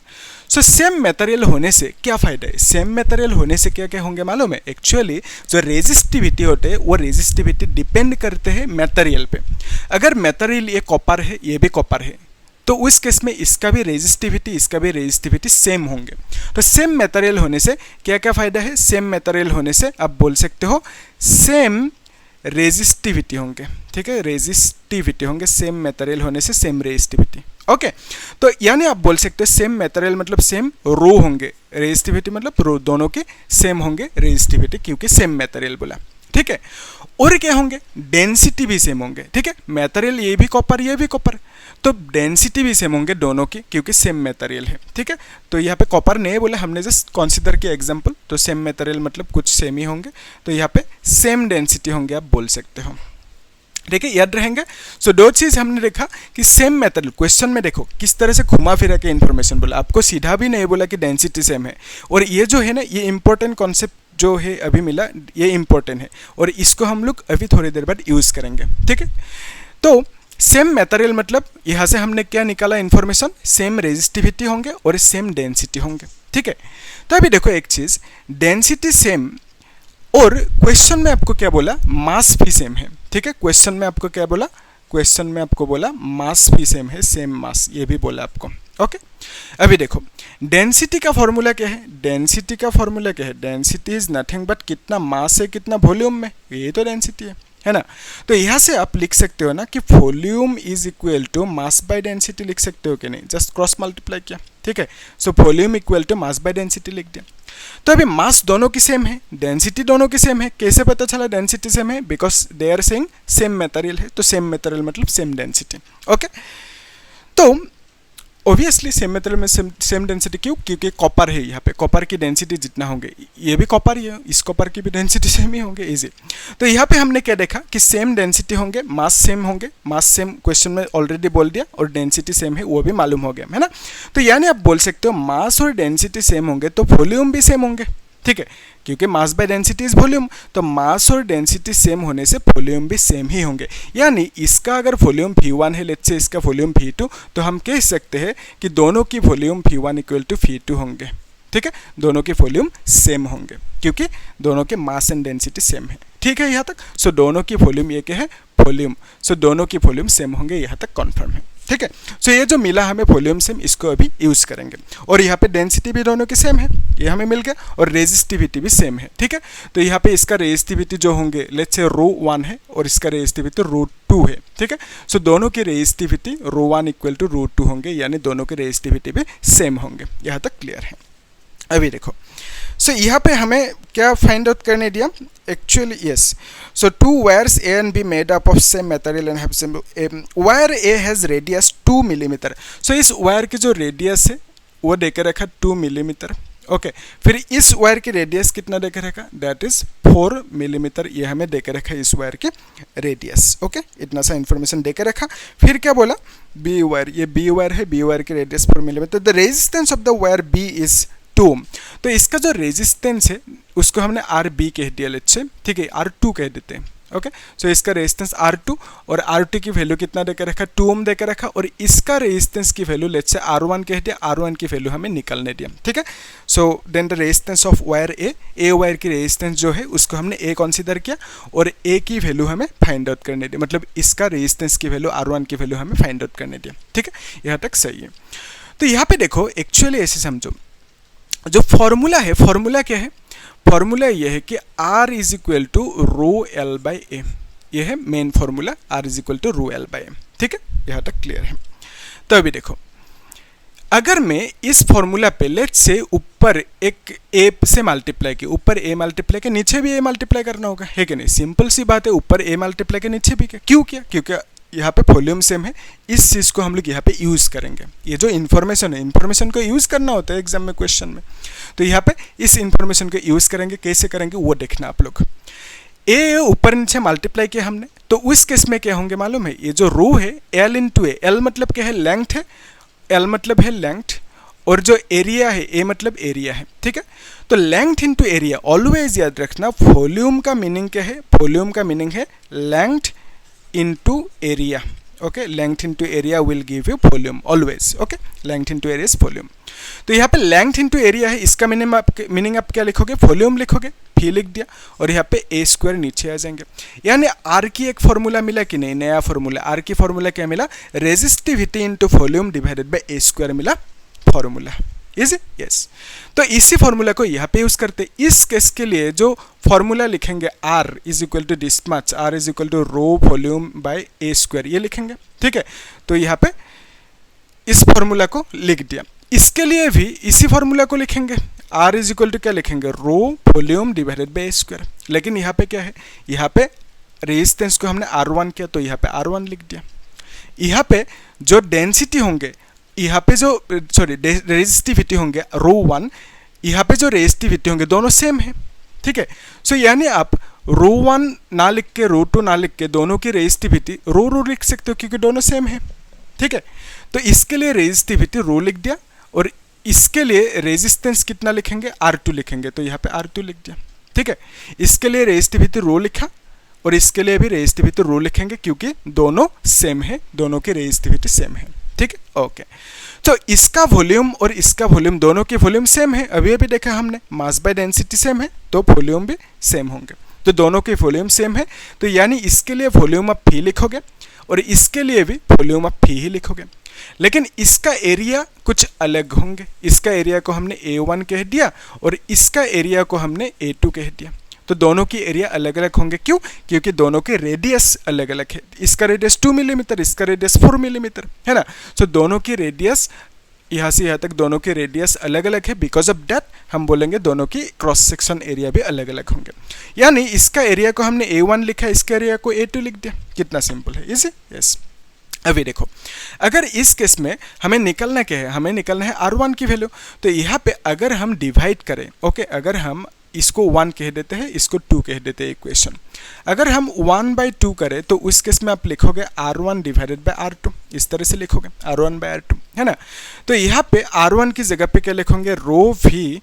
So same material होने से क्या फ़ायदा है, सेम मटेरियल होने से क्या क्या होंगे मालूम है। एक्चुअली जो रेजिस्टिविटी होते हैं वो रेजिस्टिविटी डिपेंड करते हैं मटेरियल पे। अगर मटेरियल ये कॉपर है, ये भी कॉपर है, तो उस केस में इसका भी रेजिस्टिविटी सेम होंगे। तो सेम मटेरियल होने से क्या क्या फ़ायदा है, सेम मटेरियल होने से आप बोल सकते हो सेम रेजिस्टिविटी होंगे। ठीक है, रेजिस्टिविटी होंगे, सेम मटेरियल होने से सेम रेजिस्टिविटी। ओके, तो यानी आप बोल सकते हो सेम मटेरियल मतलब सेम रो होंगे, रेजिस्टिविटी मतलब रो, दोनों के सेम होंगे रेजिस्टिविटी, क्योंकि सेम मटेरियल बोला। ठीक है, और क्या होंगे, डेंसिटी भी सेम होंगे। ठीक है, मटेरियल ये भी कॉपर, ये भी कॉपर, तो डेंसिटी भी सेम होंगे दोनों की, क्योंकि सेम मटेरियल है। ठीक है, तो यहाँ पे कॉपर नहीं बोले हमने, जस्ट कंसीडर किया एग्जांपल, तो सेम मटेरियल मतलब कुछ सेम ही होंगे, तो यहाँ पे सेम डेंसिटी होंगे आप बोल सकते हो। ठीक है, याद रहेंगे। सो 2 चीज़ हमने देखा कि सेम मटेरियल, क्वेश्चन में देखो किस तरह से घुमा फिरा के इन्फॉर्मेशन बोला, आपको सीधा भी नहीं बोला कि डेंसिटी सेम है। और ये जो है ना, ये इंपॉर्टेंट कॉन्सेप्ट जो है अभी मिला, ये इंपॉर्टेंट है और इसको हम लोग अभी थोड़ी देर बाद यूज़ करेंगे। ठीक है, तो सेम मटेरियल मतलब यहाँ से हमने क्या निकाला इन्फॉर्मेशन, सेम रेजिस्टिविटी होंगे और सेम डेंसिटी होंगे। ठीक है, तो अभी देखो एक चीज़, डेंसिटी सेम और क्वेश्चन में आपको क्या बोला, मास भी सेम है। ठीक है, क्वेश्चन में आपको क्या बोला, क्वेश्चन में आपको बोला मास भी सेम है, सेम मास, ये भी बोला आपको। ओके, अभी देखो डेंसिटी का फॉर्मूला क्या है, डेंसिटी का फॉर्मूला क्या है, डेंसिटी इज नथिंग बट कितना मास है कितना वॉल्यूम में, ये तो डेंसिटी है ना। तो यहाँ से आप लिख सकते हो ना कि volume is equal to mass by density, लिख सकते हो कि नहीं, जस्ट क्रॉस मल्टीप्लाई किया। ठीक है, so volume equal to mass by density लिख दिया। तो अभी मास दोनों की सेम है, डेंसिटी दोनों की सेम है, कैसे पता चला डेंसिटी सेम है, because they are saying same material है, तो सेम मटेरियल मतलब सेम डेंसिटी। ओके, तो ऑब्वियसली सेम मटेरियल में सेम डेंसिटी, क्यों, क्योंकि कॉपर है, यहाँ पे कॉपर की डेंसिटी जितना होंगे, ये भी कॉपर ही है, इस कॉपर की भी डेंसिटी सेम ही होंगे, इजी। तो यहाँ पे हमने क्या देखा कि सेम डेंसिटी होंगे, मास सेम होंगे, मास सेम क्वेश्चन में ऑलरेडी बोल दिया, और डेंसिटी सेम है वो भी मालूम हो गया, है ना। तो यानी आप बोल सकते हो मास और डेंसिटी सेम होंगे तो वॉल्यूम भी सेम होंगे। ठीक है, क्योंकि मास बाय डेंसिटी इज वॉल्यूम, तो मास और डेंसिटी सेम होने से वॉल्यूम भी सेम ही होंगे। यानी इसका अगर वॉल्यूम V1 है, लेट्स से इसका वॉल्यूम V2, तो हम कह सकते हैं कि दोनों की volume V1 equal to V2 होंगे। ठीक है, दोनों के वॉल्यूम सेम होंगे क्योंकि दोनों के मास एंड डेंसिटी सेम है। ठीक है, यहाँ तक। सो दोनों की वॉल्यूम ये क्या है, वॉल्यूम, सो दोनों की वॉल्यूम सेम होंगे, यहाँ तक कॉन्फर्म है। ठीक है, सो ये जो मिला हमें वॉल्यूम सेम, इसको अभी यूज़ करेंगे। और यहाँ पे डेंसिटी भी दोनों की सेम है, ये हमें मिल गया, और रेजिस्टिविटी भी सेम है। ठीक है, तो यहाँ पे इसका रेजिस्टिविटी जो होंगे, लेट्स से ρ1 है और इसका रेजिस्टिविटी ρ2 है। ठीक है, सो दोनों की रेजिस्टिविटी ρ1 इक्वल टू ρ2 होंगे, यानी दोनों के रेजिस्टिविटी भी सेम होंगे। यहाँ तक क्लियर है। अभी देखो, सो यहाँ पे हमें क्या फाइंड आउट करने दिया, actually yes, so 2 wires A and B made up of same material and have same, wire A has radius 2 millimetre. So इस वायर की जो रेडियस है वो देकर रखा 2 मिलीमीटर। ओके, फिर इस वायर की रेडियस कितना देकर रखा, दैट इज 4 मिलीमीटर, ये हमें देकर रखा इस वायर की रेडियस। ओके, इतना सा इन्फॉर्मेशन देकर रखा। फिर क्या बोला, बी वायर, ये बी वायर है, बी वायर की radius 4 millimetre, the resistance of the wire B is 2। तो इसका जो रेजिस्टेंस है उसको हमने RB कह दिया, लेट्स से, ठीक है, R2 कह देते हैं। ओके। सो इसका रेजिस्टेंस R2 और R2 की वैल्यू कितना देकर रखा, 2 ओम देकर रखा, और इसका रेजिस्टेंस की वैल्यू लेट्स से R1 कह दिया, R1 की वैल्यू हमें निकालने दिया, ठीक है। So then the resistance of wire A wire की रेजिस्टेंस जो है उसको हमने ए कंसीडर किया और ए की वैल्यू हमें फाइंड आउट करने दी, मतलब इसका रेजिस्टेंस की वैल्यू R1 की वैल्यू हमें फाइंड आउट करने दिया, ठीक है। यहाँ तक सही है। तो यहाँ पे देखो एक्चुअली ऐसे समझो, जो फॉर्मूला है, फॉर्मूला क्या है, फॉर्मूला ये है कि R is equal to rho L by A, ये है main formula, R is equal to rho L by A, ठीक है। यहाँ तक क्लियर है। तो अभी देखो, अगर मैं इस फॉर्मूला पे लेट से ऊपर एक ए से मल्टीप्लाई की, ऊपर ए मल्टीप्लाई के नीचे भी ए मल्टीप्लाई करना होगा, है कि नहीं, सिंपल सी बात है, ऊपर ए मल्टीप्लाई के नीचे भी क्या, क्यों किया, क्योंकि यहाँ पे वॉल्यूम सेम है, इस चीज़ को हम लोग यहाँ पे यूज़ करेंगे। ये जो इन्फॉर्मेशन है, इन्फॉर्मेशन को यूज़ करना होता है एग्जाम में, क्वेश्चन में, तो यहाँ पे इस इन्फॉर्मेशन को यूज़ करेंगे, कैसे करेंगे वो देखना आप लोग। ए ऊपर नीचे मल्टीप्लाई किया हमने, तो उस केस में क्या होंगे मालूम है, ये जो रो है एल इंटू ए, एल मतलब क्या है, लेंथ है, एल मतलब है लेंथ, और जो एरिया है ए मतलब एरिया है, ठीक है। तो लेंथ इंटू एरिया, ऑलवेज याद रखना वॉल्यूम का मीनिंग क्या है, वॉल्यूम का मीनिंग है length into area, okay, length into area will give you volume always, okay, length into area is volume। तो यहाँ पे length into area है, इसका मीनिंग आप क्या लिखोगे, वॉल्यूम लिखोगे, फी लिख दिया, और यहाँ पे a स्क्वायर नीचे आ जाएंगे। यानी R की एक फॉर्मूला मिला कि नहीं, नया फॉर्मूला, R की फॉर्मूला क्या मिला, resistivity into volume divided bye a square मिला फॉर्मूला, इजी, यस। तो इसी फॉर्मूला को यहाँ पे यूज़ करते, इस केस के लिए जो फॉर्मूला लिखेंगे R is equal to this much, R is equal to rho volume by A square, ये लिखेंगे, ठीक है। तो यहाँ पे इस फॉर्मूला को लिख दिया, इसके लिए भी इसी फॉर्मूला को लिखेंगे, R इज इक्वल टू क्या लिखेंगे, rho volume divided by A square. लेकिन यहाँ पे क्या है, यहाँ पे रेजिस्टेंस को हमने R1 किया, तो यहाँ पे R1 लिख दिया। यहाँ पे जो डेंसिटी होंगे, यहाँ पे जो सॉरी रेजिस्टिविटी होंगे रो 1, यहाँ पे जो रेजिस्टिविटी होंगे दोनों सेम है, ठीक है। सो यानी आप रो 1 ना लिख के रो 2 ना लिख के दोनों की रेजिस्टिविटी रो लिख सकते हो, क्योंकि दोनों सेम है, ठीक है। तो इसके लिए रेजिस्टिविटी रो लिख दिया, और इसके लिए रेजिस्टेंस कितना लिखेंगे, R2 लिखेंगे, तो यहाँ पे R2 लिख दिया, ठीक है। इसके लिए रेजिस्टिविटी रो लिखा, और इसके लिए भी रेजिस्टिविटी रो लिखेंगे, क्योंकि दोनों सेम है, दोनों की रेजिस्टिविटी सेम है, ठीक है, ओके। तो इसका वॉल्यूम और इसका वॉल्यूम, दोनों की वॉल्यूम सेम है, अभी अभी देखा हमने, मास बाय डेंसिटी सेम है, तो वॉल्यूम भी सेम होंगे, तो दोनों की वॉल्यूम सेम है, तो यानी इसके लिए वॉल्यूम आप फी लिखोगे, और इसके लिए भी वॉल्यूम आप फी ही लिखोगे। लेकिन इसका एरिया कुछ अलग होंगे, इसका एरिया को हमने A1 कह दिया, और इसका एरिया को हमने A2 कह दिया, तो दोनों की एरिया अलग अलग होंगे, क्यों, क्योंकि दोनों के रेडियस अलग अलग है, इसका रेडियस 2 मिलीमीटर, इसका रेडियस 4 मिलीमीटर है ना। सो दोनों की रेडियस यहाँ से यहाँ तक दोनों के रेडियस अलग अलग है, बिकॉज ऑफ दैट हम बोलेंगे दोनों की क्रॉस सेक्शन एरिया भी अलग अलग होंगे। यानी इसका एरिया को हमने A1 लिखा, इसका एरिया को A2 लिख दिया, कितना सिंपल है, इजी, यस। अभी देखो, अगर इस केस में हमें निकलना क्या है, हमें निकलना है R1 की वैल्यू, तो यहाँ पे अगर हम डिवाइड करें, ओके, अगर हम इसको 1 कह देते हैं, इसको 2 कह देते हैं इक्वेशन, अगर हम 1/2 करें तो उस केस में आप लिखोगे R1 डिवाइडेड बाय R2, इस तरह से लिखोगे R1 बाय R2, है ना। तो यहाँ पे R1 की जगह पे क्या लिखोगे, रो V,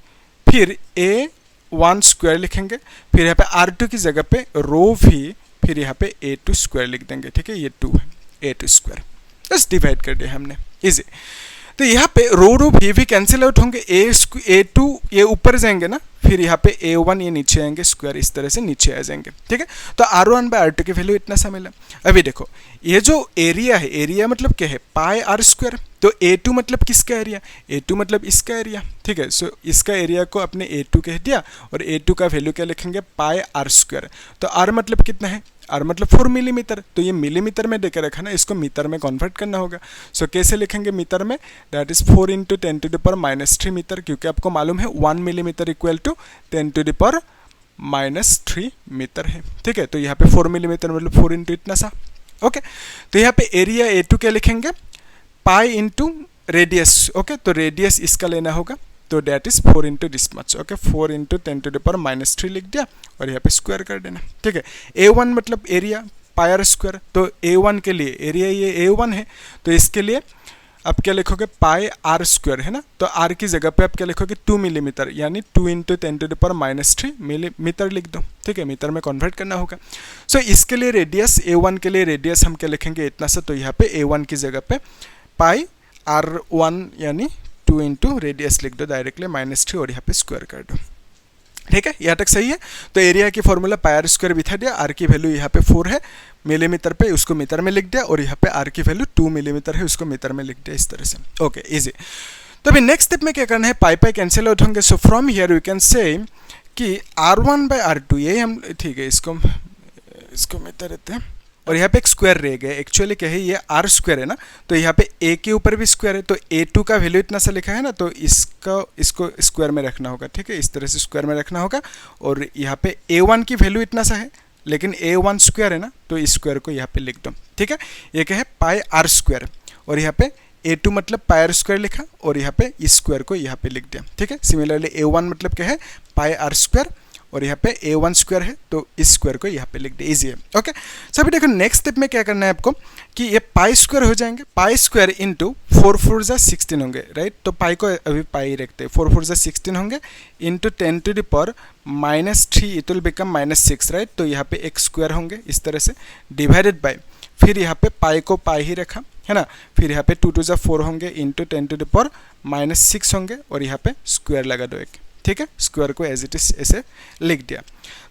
फिर A1 स्क्वायर लिखेंगे, फिर यहाँ पे R2 की जगह पे रो V, फिर यहाँ पे A2 स्क्वायर लिख देंगे, ठीक है, ये 2 है, A2 स्क्वायर, बस डिवाइड कर दिया हमने, इजी। तो यहाँ पे रो भी कैंसिल आउट होंगे, A2 ये ऊपर जाएंगे ना, फिर यहाँ पे A1 ये नीचे आएंगे, स्क्वायर इस तरह से नीचे आ जाएंगे, ठीक है। तो R1 बाय R2 की वैल्यू इतना सा मिला। अभी देखो, ये जो एरिया है, एरिया मतलब क्या है, पाई R स्क्वायर, तो A2 मतलब किसका एरिया, A2 मतलब इसका एरिया, ठीक है। सो इसका एरिया को अपने A2 कह दिया, और A2 का वैल्यू क्या लिखेंगे, पाई R स्क्वायर, तो R मतलब कितना है, R मतलब 4 मिलीमीटर, तो ये मिलीमीटर में देकर रखा ना, इसको मीटर में कन्वर्ट करना होगा। सो कैसे लिखेंगे मीटर में, दैट इज 4 × 10⁻³ मीटर, क्योंकि आपको मालूम है 1 मिलीमीटर इक्वल टू 10⁻³ मीटर है, ठीक है। तो यहाँ पे 4 मिलीमीटर मतलब 4 × इतना सा, ओके। तो यहाँ पे एरिया A2 क्या लिखेंगे, पाई इंटू रेडियस, ओके, तो रेडियस इसका लेना होगा, तो that is 4 × this much, okay, 4 × 10⁻³ लिख दिया, और यहाँ पे स्क्वायर कर देना, ठीक है। A1 मतलब एरिया पाई R स्क्वायर, तो A1 के लिए एरिया ये A1 है, तो इसके लिए आप क्या लिखोगे पाई आर स्क्वायर है ना, तो आर की जगह पे आप क्या लिखोगे 2 मिलीमीटर, यानी 2 इंटू 10⁻³ मिलीमीटर लिख दो, ठीक है, मीटर में कन्वर्ट करना होगा। सो इसके लिए रेडियस A1 के लिए रेडियस हम क्या लिखेंगे इतना सा, तो यहाँ पे A1 की जगह पे पाई R1 यानी 2 इंटू रेडियस लिख दो डायरेक्टली -3 और यहाँ पे स्क्वायर कर दो, ठीक है, यहाँ तक सही है। तो एरिया की फॉर्मूला पाई आर स्क्वायर बिठा दिया, आर की वैल्यू यहाँ पे 4 है मिलीमीटर पे, उसको मीटर में लिख दिया, और यहाँ पे आर की वैल्यू 2 मिलीमीटर है, उसको मीटर में लिख दिया, इस तरह से। Okay, easy. तो अभी नेक्स्ट स्टेप में क्या करना है, पाई पाई कैंसिल आउट होंगे। So from here we can say कि R1/R2 ये हम, ठीक है, इसको मीटर देते हैं, और यहाँ पे एक स्क्वायर रह गया। एक्चुअली क्या है, ये आर स्क्वायर है ना, तो यहाँ पे ए के ऊपर भी स्क्वायर है, तो A2 का वैल्यू इतना सा लिखा है ना, तो इसको स्क्वायर में रखना होगा, ठीक है, इस तरह से स्क्वायर में रखना होगा। और यहाँ पे A1 की वैल्यू इतना सा है, लेकिन A1 स्क्वायर है ना, तो इस स्क्वायर को यहाँ पे लिख दो, ठीक है। ये क्या है, पाई आर स्क्वायर, और यहाँ पे A2 मतलब पाई आर स्क्वायर लिखा, और यहाँ पे इस स्क्वायर को यहाँ पे लिख दिया, ठीक है। सिमिलरली A1 मतलब क्या है, पाई आर स्क्वायर, और यहाँ पे A1 स्क्वायर है, तो इस स्क्वायर को यहाँ पे लिख दिया, इजी है। ओके, सो अभी देखो नेक्स्ट स्टेप में क्या करना है आपको कि ये पाई स्क्वायर हो जाएंगे, पाई स्क्वायर इंटू 4 4 जा 16 होंगे, राइट। तो पाई को अभी पाई रखते हैं, 4 4 जा 16 होंगे, into 10⁻³ it will become -6, right. तो यहाँ पे एक स्क्वायर होंगे इस तरह से, डिवाइडेड बाय, फिर यहाँ पे पाई को पाई ही रखा है ना, फिर यहाँ पे 2 2 जा 4 होंगे, इंटू 10⁻6 होंगे, और यहाँ पे स्क्वायर लगा दो एक, ठीक है, स्क्वायर को एज इट इज ऐसे लिख दिया।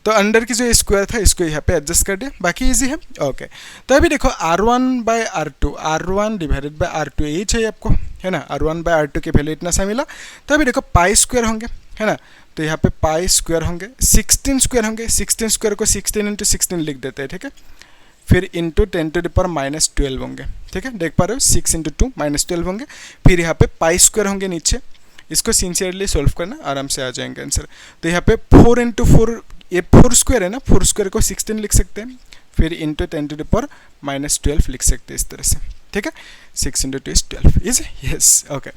तो अंडर की जो स्क्वायर था इसको यहाँ पे एडजस्ट कर दिया, बाकी इजी है। ओके, तो अभी देखो R1/R2, R1 divided by R2 यही चाहिए आपको, है ना। R1/R2 की वैल्यू इतना सा मिला। तो अभी देखो पाई स्क्वायर होंगे, है ना, तो यहाँ पे पाई स्क्वायर होंगे, 16 स्क्वायर होंगे, 16 स्क्वायर को 16 इंटू 16 लिख देते हैं, ठीक है, फिर इंटू 10⁻12 होंगे, ठीक है, देख पा रहे हो, 6 इंटू 2 -12 होंगे। फिर यहाँ पे पाई स्क्वायर होंगे नीचे, इसको सिंसियरली सॉल्व करना, आराम से आ जाएंगे आंसर। तो यहाँ पे 4 इंटू 4, ये 4 स्क्वायर है ना, 4 स्क्वायर को 16 लिख सकते हैं, फिर इंटू 10⁻12 लिख सकते हैं इस तरह से, ठीक है, 6 into 2 is 12, is yes. Okay,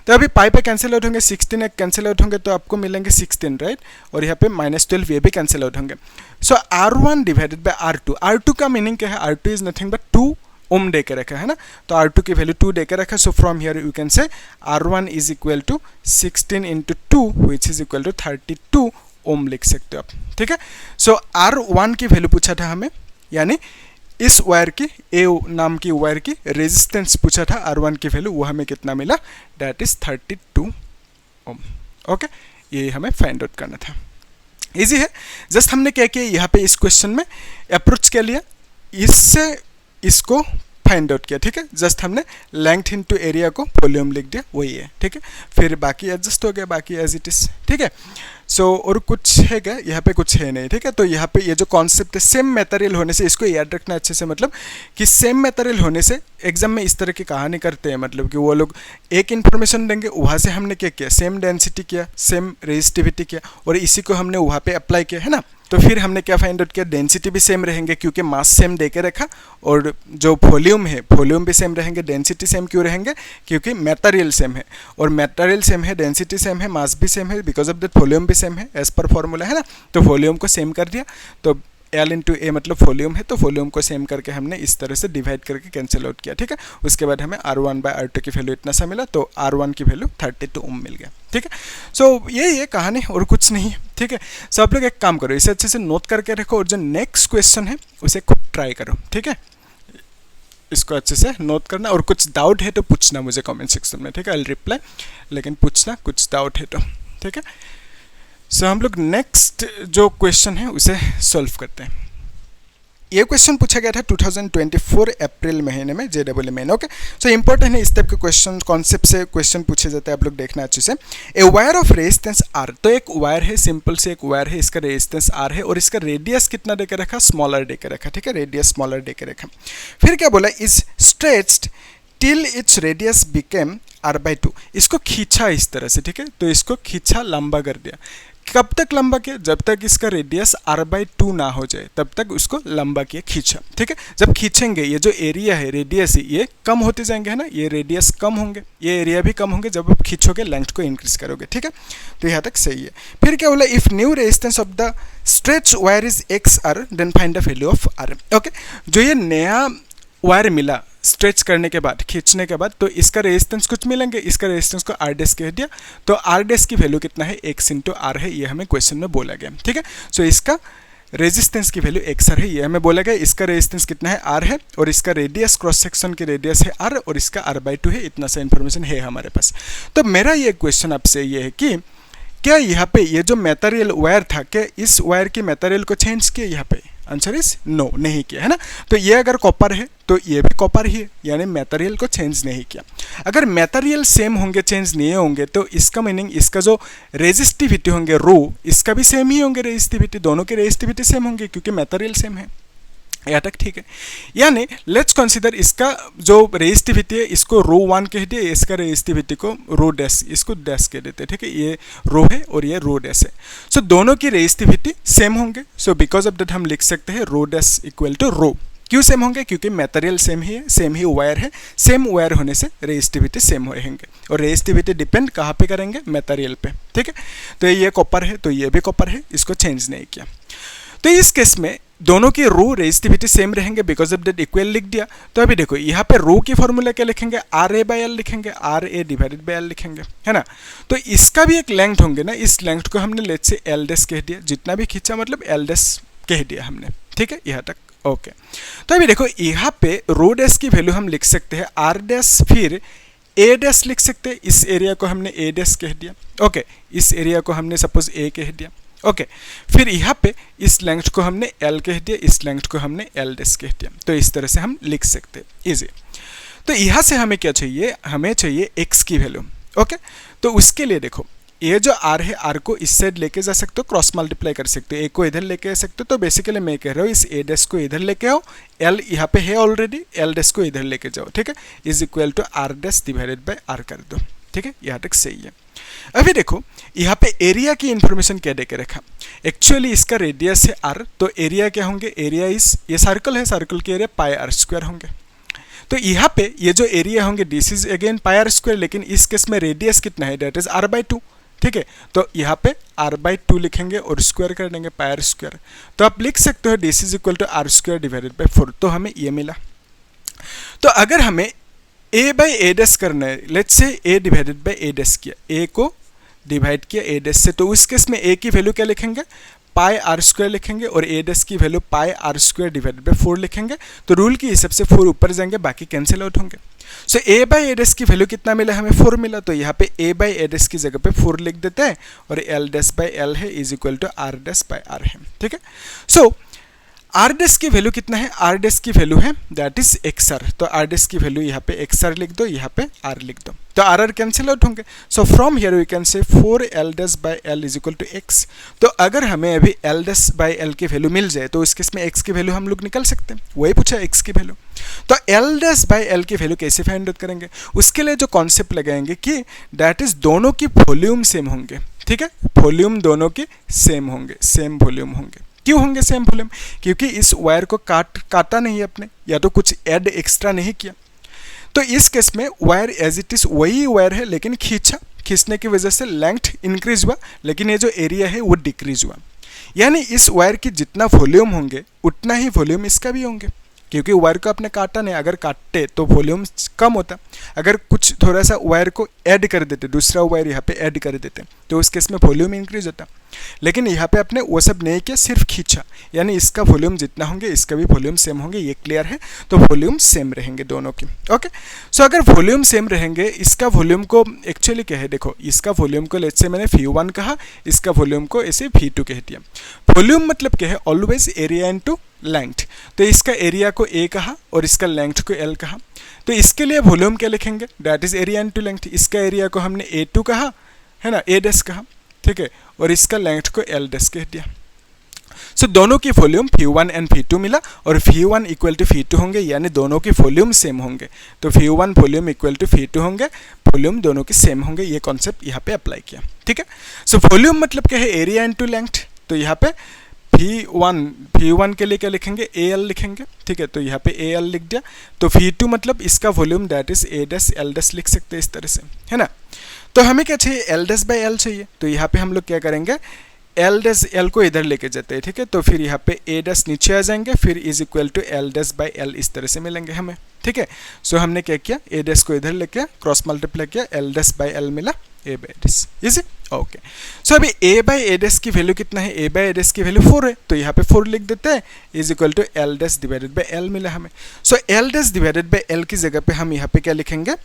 तो अभी पाई पे कैंसिल आउट होंगे, 16 एक कैंसिल आउट होंगे, तो आपको मिलेंगे 16, राइट, और यहाँ पे -12 ये भी कैंसिल आउट होंगे। सो R1 divided by R2, R2 का मीनिंग क्या है, R2 इज नथिंग बट 2 ओम दे के रखा है ना, तो R2 की वैल्यू 2 दे के रखा। So from here you can say R1 is equal to 16 into 2 which is equal to 32 ohm लिख सकते हो आप, ठीक है। सो R1 की वैल्यू पूछा था हमें, यानी इस वायर की, ए नाम की वायर की रेजिस्टेंस पूछा था, R1 की वैल्यू, वो हमें कितना मिला, दैट इज 32 ओम। ओके, ये हमें फाइंड आउट करना था, इजी है। जस्ट हमने क्या किया, यहाँ पे इस क्वेश्चन में अप्रोच क्या लिया, इससे इसको फाइंड आउट किया, ठीक है। जस्ट हमने लेंथ इनटू एरिया को वॉल्यूम लिख दिया, वही है, ठीक है। फिर बाकी एडजस्ट हो गया, बाकी एज इट इज, ठीक है। सो और कुछ है क्या, यहाँ पे कुछ है नहीं, ठीक है। तो यहाँ पे ये जो कॉन्सेप्ट है, सेम मटेरियल होने से, इसको याद रखना अच्छे से, मतलब कि सेम मटेरियल होने से एग्जाम में इस तरह की कहानी करते हैं, मतलब कि वो लोग एक इन्फॉर्मेशन देंगे, वहाँ से हमने क्या किया, सेम डेंसिटी किया, सेम रेजिस्टिविटी किया, और इसी को हमने वहाँ पे अप्लाई किया, है ना। तो फिर हमने क्या फाइंड आउट किया, डेंसिटी भी सेम रहेंगे क्योंकि मास सेम दे के रखा, और जो वॉल्यूम है, वॉल्यूम भी सेम रहेंगे, डेंसिटी सेम क्यों रहेंगे, क्योंकि मटेरियल सेम है, और मटेरियल सेम है, डेंसिटी सेम है, मास भी सेम है, बिकॉज ऑफ दैट वॉल्यूम भी सेम है एज पर फॉर्मूला, है ना। तो वॉल्यूम को सेम कर दिया, तो L इंटू ए मतलब वॉल्यूम है, तो वॉल्यूम को सेम करके हमने इस तरह से डिवाइड करके कैंसिल आउट किया, ठीक है। उसके बाद हमें R1/R2 की वैल्यू इतना सा मिला, तो R1 की वैल्यू 32 ओम मिल गया, ठीक है। सो यही है कहानी, और कुछ नहीं है, ठीक है। सो आप लोग एक काम करो, इसे अच्छे से नोट करके रखो, और जो नेक्स्ट क्वेश्चन है उसे खुद ट्राई करो, ठीक है। इसको अच्छे से नोट करना, और कुछ डाउट है तो पूछना मुझे कमेंट सेक्शन में, ठीक है, आई विल रिप्लाई, लेकिन पूछना कुछ डाउट है तो, ठीक है। सो हम लोग नेक्स्ट जो क्वेश्चन है उसे सॉल्व करते हैं। ये क्वेश्चन पूछा गया था 2024 अप्रैल महीने में JEE main, okay. So important है, इस टाइप के क्वेश्चन कॉन्सेप्ट से क्वेश्चन पूछे जाते हैं, आप लोग देखना अच्छे से। A wire of resistance R, तो एक वायर है, सिंपल से एक वायर है, इसका रेजिस्टेंस R है, और इसका रेडियस कितना दे के रखा, स्मॉलर दे के रखा, ठीक है, रेडियस स्मॉलर दे के रखा। फिर क्या बोला, is stretched till its radius became R/2, इसको खींचा इस तरह से, ठीक है, तो इसको खींचा, लंबा कर दिया। कब तक लंबा किया, जब तक इसका रेडियस R/2 ना हो जाए, तब तक उसको लंबा किया, खींचा, ठीक है। जब खींचेंगे, ये जो एरिया है, रेडियस है, ये कम होते जाएंगे, है ना, ये रेडियस कम होंगे, ये एरिया भी कम होंगे, जब आप खींचोगे लेंथ को इंक्रीज करोगे, ठीक है। तो यहाँ तक सही है। फिर क्या बोला, if new resistance of the stretch wire is XR then find the value of R, okay. जो ये नया वायर मिला स्ट्रेच करने के बाद, खींचने के बाद, तो इसका रेजिस्टेंस कुछ मिलेंगे, इसका रेजिस्टेंस को आर डैश कह दिया, तो आर डैश की वैल्यू कितना है, x इंटू आर है, ये हमें क्वेश्चन में बोला गया, ठीक है। सो इसका रेजिस्टेंस की वैल्यू x है, ये हमें बोला गया। इसका रेजिस्टेंस कितना है, r है, और इसका रेडियस, क्रॉस सेक्शन की रेडियस है r, और इसका r/2 है। इतना सा इन्फॉर्मेशन है हमारे पास। तो मेरा ये क्वेश्चन आपसे ये है कि क्या यहाँ पे ये जो मटेरियल वायर था, क्या इस वायर की मटेरियल को चेंज किया यहाँ पे? आंसर इज नो, नहीं किया, है ना। तो ये अगर कॉपर है तो ये भी कॉपर ही है, यानी मटेरियल को चेंज नहीं किया। अगर मटेरियल सेम होंगे, चेंज नहीं होंगे, तो इसका मीनिंग इसका जो रेजिस्टिविटी होंगे रो, इसका भी सेम ही होंगे रेजिस्टिविटी, दोनों की रेजिस्टिविटी सेम होंगे क्योंकि मटेरियल सेम है। यहाँ तक ठीक है। यानी लेट्स कंसीडर इसका जो रेजिस्टिविटी है इसको रो 1 कह दिए, इसका रेजिस्टिविटी को रो डैश, इसको डैश कह देते हैं, ठीक है। ये रो है और ये रो डैश है। सो दोनों की रेजिस्टिविटी सेम होंगे। सो बिकॉज ऑफ दैट हम लिख सकते हैं रो डैश इक्वल टू रो। क्यों सेम होंगे? क्योंकि मटेरियल सेम ही है, सेम ही वायर है, सेम वायर होने से रेजिस्टिविटी सेम होंगे। और रेजिस्टिविटी डिपेंड कहाँ पे करेंगे? मटेरियल पे, ठीक है। तो ये कॉपर है तो ये भी कॉपर है, इसको चेंज नहीं किया। तो इस केस में दोनों की रो रेजिस्टिविटी सेम रहेंगे, बिकॉज ऑफ दैट इक्वल लिख दिया। तो अभी देखो यहाँ पे रो की फॉर्मूला क्या लिखेंगे? RA/L लिखेंगे, RA डिवाइडेड बाय L लिखेंगे, है ना। तो इसका भी एक लेंथ होंगे ना, इस लेंथ को हमने लेट्स से L डैश कह दिया, जितना भी खींचा मतलब L डैश कह दिया हमने, ठीक है, यहाँ तक ओके। तो अभी देखो यहाँ पे रो डैश की वैल्यू हम लिख सकते हैं R डैश, फिर A डैश लिख सकते हैं। इस एरिया को हमने A डैश कह दिया, ओके। इस एरिया को हमने सपोज A कह दिया, ओके। फिर यहाँ पे इस लेंथ को हमने L कह दिया, इस लेंथ को हमने L डैश कह दिया। तो इस तरह से हम लिख सकते हैं, इजी। तो यहाँ से हमें क्या चाहिए? हमें चाहिए x की वैल्यू, ओके। तो उसके लिए देखो ये जो r है, r को इस साइड लेके जा सकते हो, क्रॉस मल्टीप्लाई कर सकते हो, a को इधर लेके आ सकते हो। तो बेसिकली मैं कह रहा हूँ इस a डैश को इधर लेके आओ, l यहाँ पे है ऑलरेडी, l डैश को इधर लेके जाओ, ठीक है। Is equal to r dash divided by r कर दो, ठीक है। यहाँ तक सही है। अभी देखो यहाँ पे एरिया की इंफॉर्मेशन क्या देके रखा? एक्चुअली इसका रेडियस है r, तो एरिया क्या होंगे? एरिया इस, ये सर्कल है, सर्कल के एरिया पाई r स्क्वायर होंगे। तो यहाँ पे ये जो एरिया होंगे this is again pi r square, लेकिन इस केस में रेडियस कितना है? दैट इज r/2, ठीक है। तो यहाँ पे r/2 लिखेंगे और स्क्वायर कर देंगे पाई r स्क्वायर। तो आप लिख सकते हो this is equal to r square divided by 4। तो हमें ये मिला। तो अगर हमें a बाई a डैश करना है, let's say a divided by a dash किया, a को डिवाइड किया a डैश से, तो उस केस में a की वैल्यू क्या लिखेंगे? पाई r स्क्वायर लिखेंगे, और a डैश की value pi r square divided by 4 लिखेंगे। तो रूल के हिसाब से 4 ऊपर जाएंगे, बाकी कैंसिल आउट होंगे। सो a बाई a डैश की वैल्यू कितना मिला? हमें 4 मिला। तो यहाँ पे a बाई a डैश की जगह पे 4 लिख देते हैं, और l डैश बाई l है is equal to r dash by r है, ठीक है। सो r डैश की वैल्यू कितना है? r डैश की वैल्यू है दैट इज xr। तो r डैश की वैल्यू यहाँ पे xr लिख दो, यहाँ पे r लिख दो, तो r कैंसिल आउट होंगे। So from here we can say 4l dash by l is equal to x। तो अगर हमें अभी l डैश बाई l की वैल्यू मिल जाए तो इस केस में x की वैल्यू हम लोग निकाल सकते हैं, वही पूछा x की वैल्यू। तो l डैश बाई l की वैल्यू कैसे फाइंड आउट करेंगे? उसके लिए जो कॉन्सेप्ट लगाएंगे कि दैट इज दोनों की वॉल्यूम सेम होंगे, ठीक है। वॉल्यूम दोनों के सेम होंगे, सेम वॉल्यूम होंगे। क्यों होंगे सेम वॉल्यूम? क्योंकि इस वायर को काटा नहीं अपने, या तो कुछ ऐड एक्स्ट्रा नहीं किया। तो इस केस में वायर एज इट इज वही वायर है, लेकिन खींचने की वजह से लेंथ इंक्रीज हुआ, लेकिन ये जो एरिया है वो डिक्रीज हुआ। यानी इस वायर की जितना वॉल्यूम होंगे उतना ही वॉल्यूम इसका भी होंगे, क्योंकि वायर को आपने काटा नहीं। अगर काटते तो वॉल्यूम कम होता, अगर कुछ थोड़ा सा वायर को ऐड कर देते, दूसरा वायर यहाँ पे ऐड कर देते, तो उस केस में वॉल्यूम इंक्रीज होता। लेकिन यहाँ पे आपने वो सब नहीं किया, सिर्फ खींचा, यानी इसका वॉल्यूम जितना होंगे इसका भी वॉल्यूम सेम होंगे, ये क्लियर है। तो वॉल्यूम सेम रहेंगे दोनों की, ओके। सो अगर वॉल्यूम सेम रहेंगे, इसका वॉल्यूम को एक्चुअली क्या है? देखो इसका वॉल्यूम को लेट्स से मैंने v1 कहा, इसका वॉल्यूम को ऐसे v2 कह दिया। वॉल्यूम मतलब क्या है? Always area into length. तो इसका एरिया को a कहा और इसका लेंथ को l कहा। तो इसके लिए वॉल्यूम क्या लिखेंगे? That is area into length. इसका एरिया को हमने a2 कहा, है ना, a डैश कहा, ठीक है, और इसका लेंथ को l डैश कह दिया। सो दोनों की वॉल्यूम v1 एंड v2 मिला, और v1 इक्वल टू v2 होंगे, यानी दोनों की वॉल्यूम सेम होंगे। तो v1 volume equal to v2 होंगे, वॉल्यूम दोनों की सेम होंगे। ये कॉन्सेप्ट यहाँ पे अप्लाई किया, ठीक है। सो वॉल्यूम मतलब क्या है? Area into length. तो यहाँ पे v1 के लिए क्या लिखेंगे? al लिखेंगे, ठीक है। तो यहाँ पे al लिख दिया। तो v2 मतलब इसका volume that is a dash l dash लिख सकते हैं, इस तरह से, है ना। तो हमें क्या चाहिए? l डैश बाई l चाहिए। तो यहाँ पे हम लोग क्या करेंगे? एल डैश एल को इधर लेके जाते हैं, ठीक है, तो फिर यहाँ पे ए डैश नीचे आ जाएंगे, फिर is equal to L dash by L इस तरह से मिलेंगे हमें, ठीक है। सो हमने क्या किया, ए डैश को इधर लेके क्रॉस मल्टीप्लाई किया, एल डैश बाई एल मिला A by dash, easy, okay. So अभी ए बाई ए डैश की वैल्यू कितना है, ए बाई ए डैश की वैल्यू 4 है, तो यहाँ पे 4 लिख देते हैं, is equal to L dash divided by L मिला हमें। So L dash divided by L की जगह पे हम यहाँ पे क्या लिखेंगे,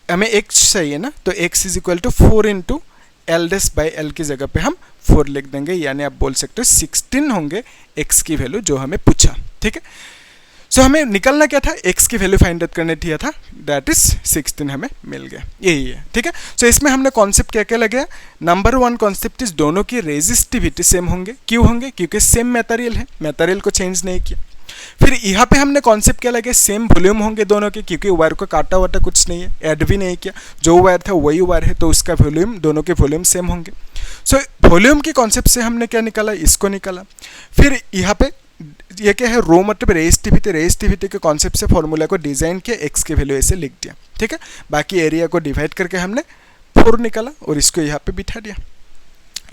हमें x चाहिए ना, तो x is equal to 4 into L dash by L की जगह पे हम 4 लिख देंगे, यानी आप बोल सकते हो 16 होंगे x की वैल्यू जो हमें पूछा, ठीक है। सो हमें निकलना क्या था, x की वैल्यू फाइंड आउट करने दिया था, दैट इज 16 हमें मिल गया, यही है, ठीक है। सो इसमें हमने कॉन्सेप्ट क्या क्या लगे, नंबर 1 कॉन्सेप्ट इज दोनों की रेजिस्टिविटी सेम होंगे, क्यों होंगे, क्योंकि सेम मटेरियल है, मटेरियल को चेंज नहीं किया। फिर यहाँ पे हमने कॉन्सेप्ट क्या लगे, सेम वॉल्यूम होंगे दोनों के, क्योंकि वायर को काटा वाटा कुछ नहीं है, ऐड भी नहीं किया, जो वायर था वही वायर है, तो उसका वॉल्यूम, दोनों के वॉल्यूम सेम होंगे। सो वॉल्यूम की कॉन्सेप्ट से हमने क्या निकाला, इसको निकाला। फिर यहाँ पे ये क्या है, रो मतलब रेजिस्टिविटी के कॉन्सेप्ट से फॉर्मूला को डिजाइन किया, एक्स की वैल्यू ऐसे लिख दिया, ठीक है। बाकी एरिया को डिवाइड करके हमने 4 निकाला और इसको यहाँ पे बिठा दिया,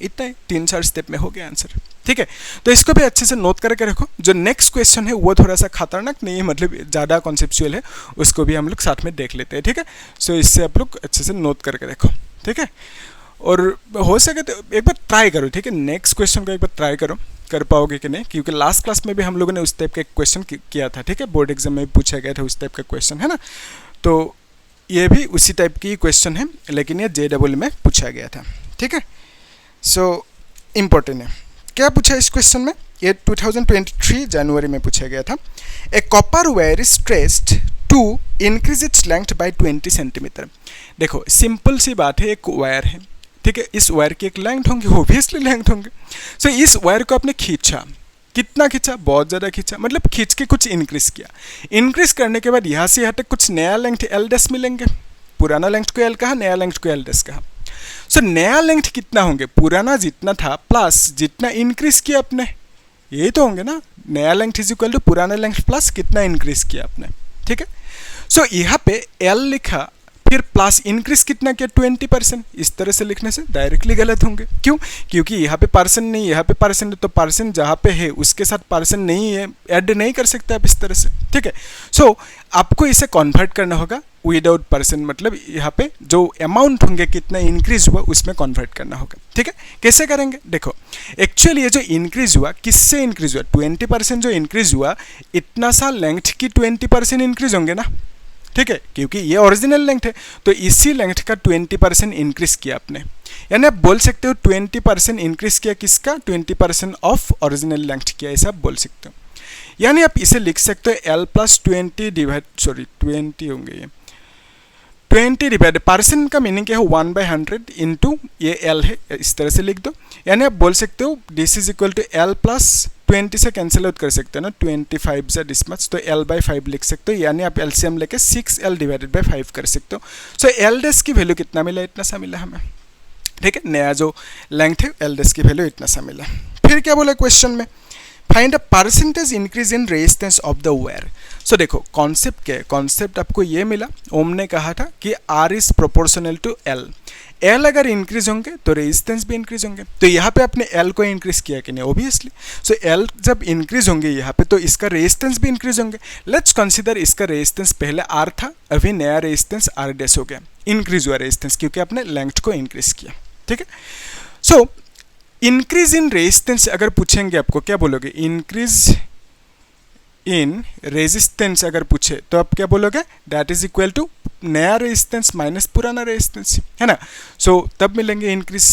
इतना ही 3-4 स्टेप में हो गया आंसर, ठीक है। तो इसको भी अच्छे से नोट करके रखो। जो नेक्स्ट क्वेश्चन है वो थोड़ा सा खतरनाक नहीं है, मतलब ज़्यादा कॉन्सेप्चुअल है, उसको भी हम लोग साथ में देख लेते हैं, ठीक है। सो इससे आप लोग अच्छे से नोट करके रखो, ठीक है। और हो सके तो एक बार ट्राई करो, ठीक है, नेक्स्ट क्वेश्चन को एक बार ट्राई करो, कर पाओगे कि नहीं, क्योंकि लास्ट क्लास में भी हम लोगों ने उस टाइप का क्वेश्चन किया था, ठीक है, बोर्ड एग्जाम में पूछा गया था उस टाइप का क्वेश्चन, है ना। तो ये भी उसी टाइप की क्वेश्चन है, लेकिन ये JEE में पूछा गया था, ठीक है। सो इम्पोर्टेंट है, क्या पूछा इस क्वेश्चन में, ये 2023 जनवरी में पूछा गया था। A copper wire is stressed to increase its length by 20 centimetre. देखो सिंपल सी बात है, एक वायर है, ठीक है, इस वायर की एक लेंथ होंगी, ऑब्वियसली लेंथ होंगे। सो इस वायर को आपने खींचा, कितना खींचा, बहुत ज़्यादा खींचा, मतलब खींच के कुछ इंक्रीज किया, इंक्रीज करने के बाद यहाँ से यहाँ तक कुछ नया लेंथ एल डैश मिलेंगे, पुराना लेंथ को एल कहा, नया लेंथ को एल डैश कहा। सो नया लेंथ कितना होंगे, पुराना जितना था प्लस जितना इंक्रीज किया आपने, यही तो होंगे ना, नया लेंथ इज इक्वल टू पुराना लेंथ प्लस कितना इंक्रीज किया आपने, ठीक है। सो यहाँ पे एल लिखा, फिर प्लस इंक्रीज कितना किया 20%, इस तरह से लिखने से डायरेक्टली गलत होंगे, क्यों, क्योंकि यहाँ पे परसेंट नहीं, यहाँ पे परसेंट है, तो परसेंट जहाँ पे है उसके साथ परसेंट नहीं है, ऐड नहीं कर सकते आप इस तरह से, ठीक है। सो आपको इसे कन्वर्ट करना होगा विदाउट परसेंट, मतलब यहाँ पे जो अमाउंट होंगे कितना इंक्रीज हुआ उसमें कन्वर्ट करना होगा, ठीक है। कैसे करेंगे, देखो एक्चुअली ये जो इंक्रीज हुआ किससे इंक्रीज हुआ, 20% जो इंक्रीज हुआ, इतना सा लेंथ की 20% इंक्रीज होंगे ना, ठीक है, क्योंकि ये ओरिजिनल लेंथ है, तो इसी लेंथ का 20% इंक्रीज किया आपने, यानी आप बोल सकते हो 20% इंक्रीज किया, किसका, 20% ऑफ ओरिजिनल लेंथ किया, ऐसा आप बोल सकते हो। यानी आप इसे लिख सकते हो L प्लस 20 डिवाइड 20 होंगे, ये 20 डिवाइड, परसेंट का मीनिंग क्या है, 1/100 इंटू ये L है, इस तरह से लिख दो। यानी आप बोल सकते हो this is equal to L plus 20 से कैंसिल आउट कर सकते हो ना, 25 से दिस मच, तो L/5 लिख सकते हो, यानी आप LCM लेके 6L डिवाइडेड बाई 5 कर सकते हो। सो L डैश की वैल्यू कितना मिला, इतना सा मिला हमें, ठीक है, नया जो लेंथ है L डैश की वैल्यू इतना सा मिला। फिर क्या बोला क्वेश्चन में, find a percentage increase in resistance of the wire. So देखो कॉन्सेप्ट क्या है, कॉन्सेप्ट आपको ये मिला, ओम ने कहा था कि R is proportional to L, L अगर इंक्रीज होंगे तो रेजिस्टेंस भी इंक्रीज होंगे, तो यहाँ पे आपने L को इंक्रीज किया कि नहीं, ऑब्वियसली। सो L जब इंक्रीज होंगे यहाँ पे, तो इसका रेजिस्टेंस भी इंक्रीज होंगे। लेट्स कंसीडर इसका रेजिस्टेंस पहले R था, अभी नया रेजिस्टेंस R डैश हो गया, इंक्रीज हुआ रेजिस्टेंस क्योंकि आपने लेंथ को इंक्रीज किया, ठीक है। सो इंक्रीज इन रेजिस्टेंस अगर पूछेंगे आपको, क्या बोलोगे, इंक्रीज इन रेजिस्टेंस अगर पूछे तो आप क्या बोलोगे, दैट इज इक्वल टू नया रेजिस्टेंस माइनस पुराना रेजिस्टेंस, है ना। सो तब मिलेंगे इंक्रीज,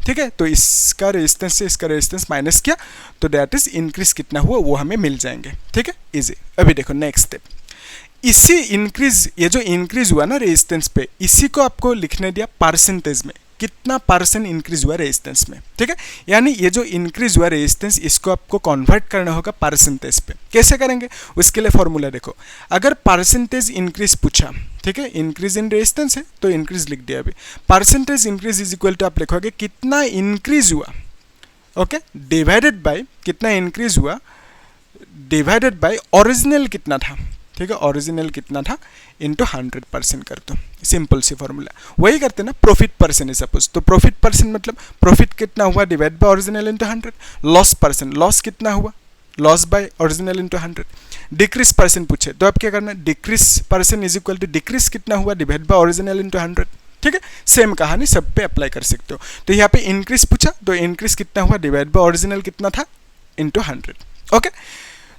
ठीक है। तो इसका रेजिस्टेंस से इसका रेजिस्टेंस माइनस किया, तो दैट इज इंक्रीज कितना हुआ वो हमें मिल जाएंगे, ठीक है, इजी। अभी देखो नेक्स्ट स्टेप, इसी इंक्रीज, ये जो इंक्रीज हुआ ना रेजिस्टेंस पे, इसी को आपको लिखने दिया परसेंटेज में, कितना परसेंट इंक्रीज हुआ रेजिस्टेंस में, ठीक है। यानी ये जो इंक्रीज हुआ रेजिस्टेंस, इसको आपको कन्वर्ट करना होगा परसेंटेज पे। कैसे करेंगे, उसके लिए फॉर्मूला देखो, अगर परसेंटेज इंक्रीज पूछा, ठीक है, इंक्रीज इन रेजिस्टेंस है तो इंक्रीज लिख दिया, अभी percentage increase is equal to आप लिखोगे कितना इंक्रीज हुआ, ओके, डिवाइडेड बाय कितना इंक्रीज हुआ डिवाइडेड बाय ओरिजिनल कितना था, ठीक है, ओरिजिनल कितना था इंटू 100% कर दो, सिंपल सी फॉर्मूला। वही करते ना प्रॉफिट परसेंट सपोज, तो प्रॉफिट परसेंट मतलब प्रॉफिट कितना हुआ divide by original into 100, loss percent loss कितना हुआ loss by original into 100, decrease percent पूछे तो आप क्या करना decrease percent is equal to decrease कितना हुआ डिवाइड बाय ओरिजिनल इंटू 100, ठीक है, सेम कहानी सब पे अप्लाई कर सकते हो। तो यहाँ पे इंक्रीज पूछा तो इंक्रीज कितना हुआ डिवाइड बाय ओरिजिनल कितना था इंटू 100, ओके।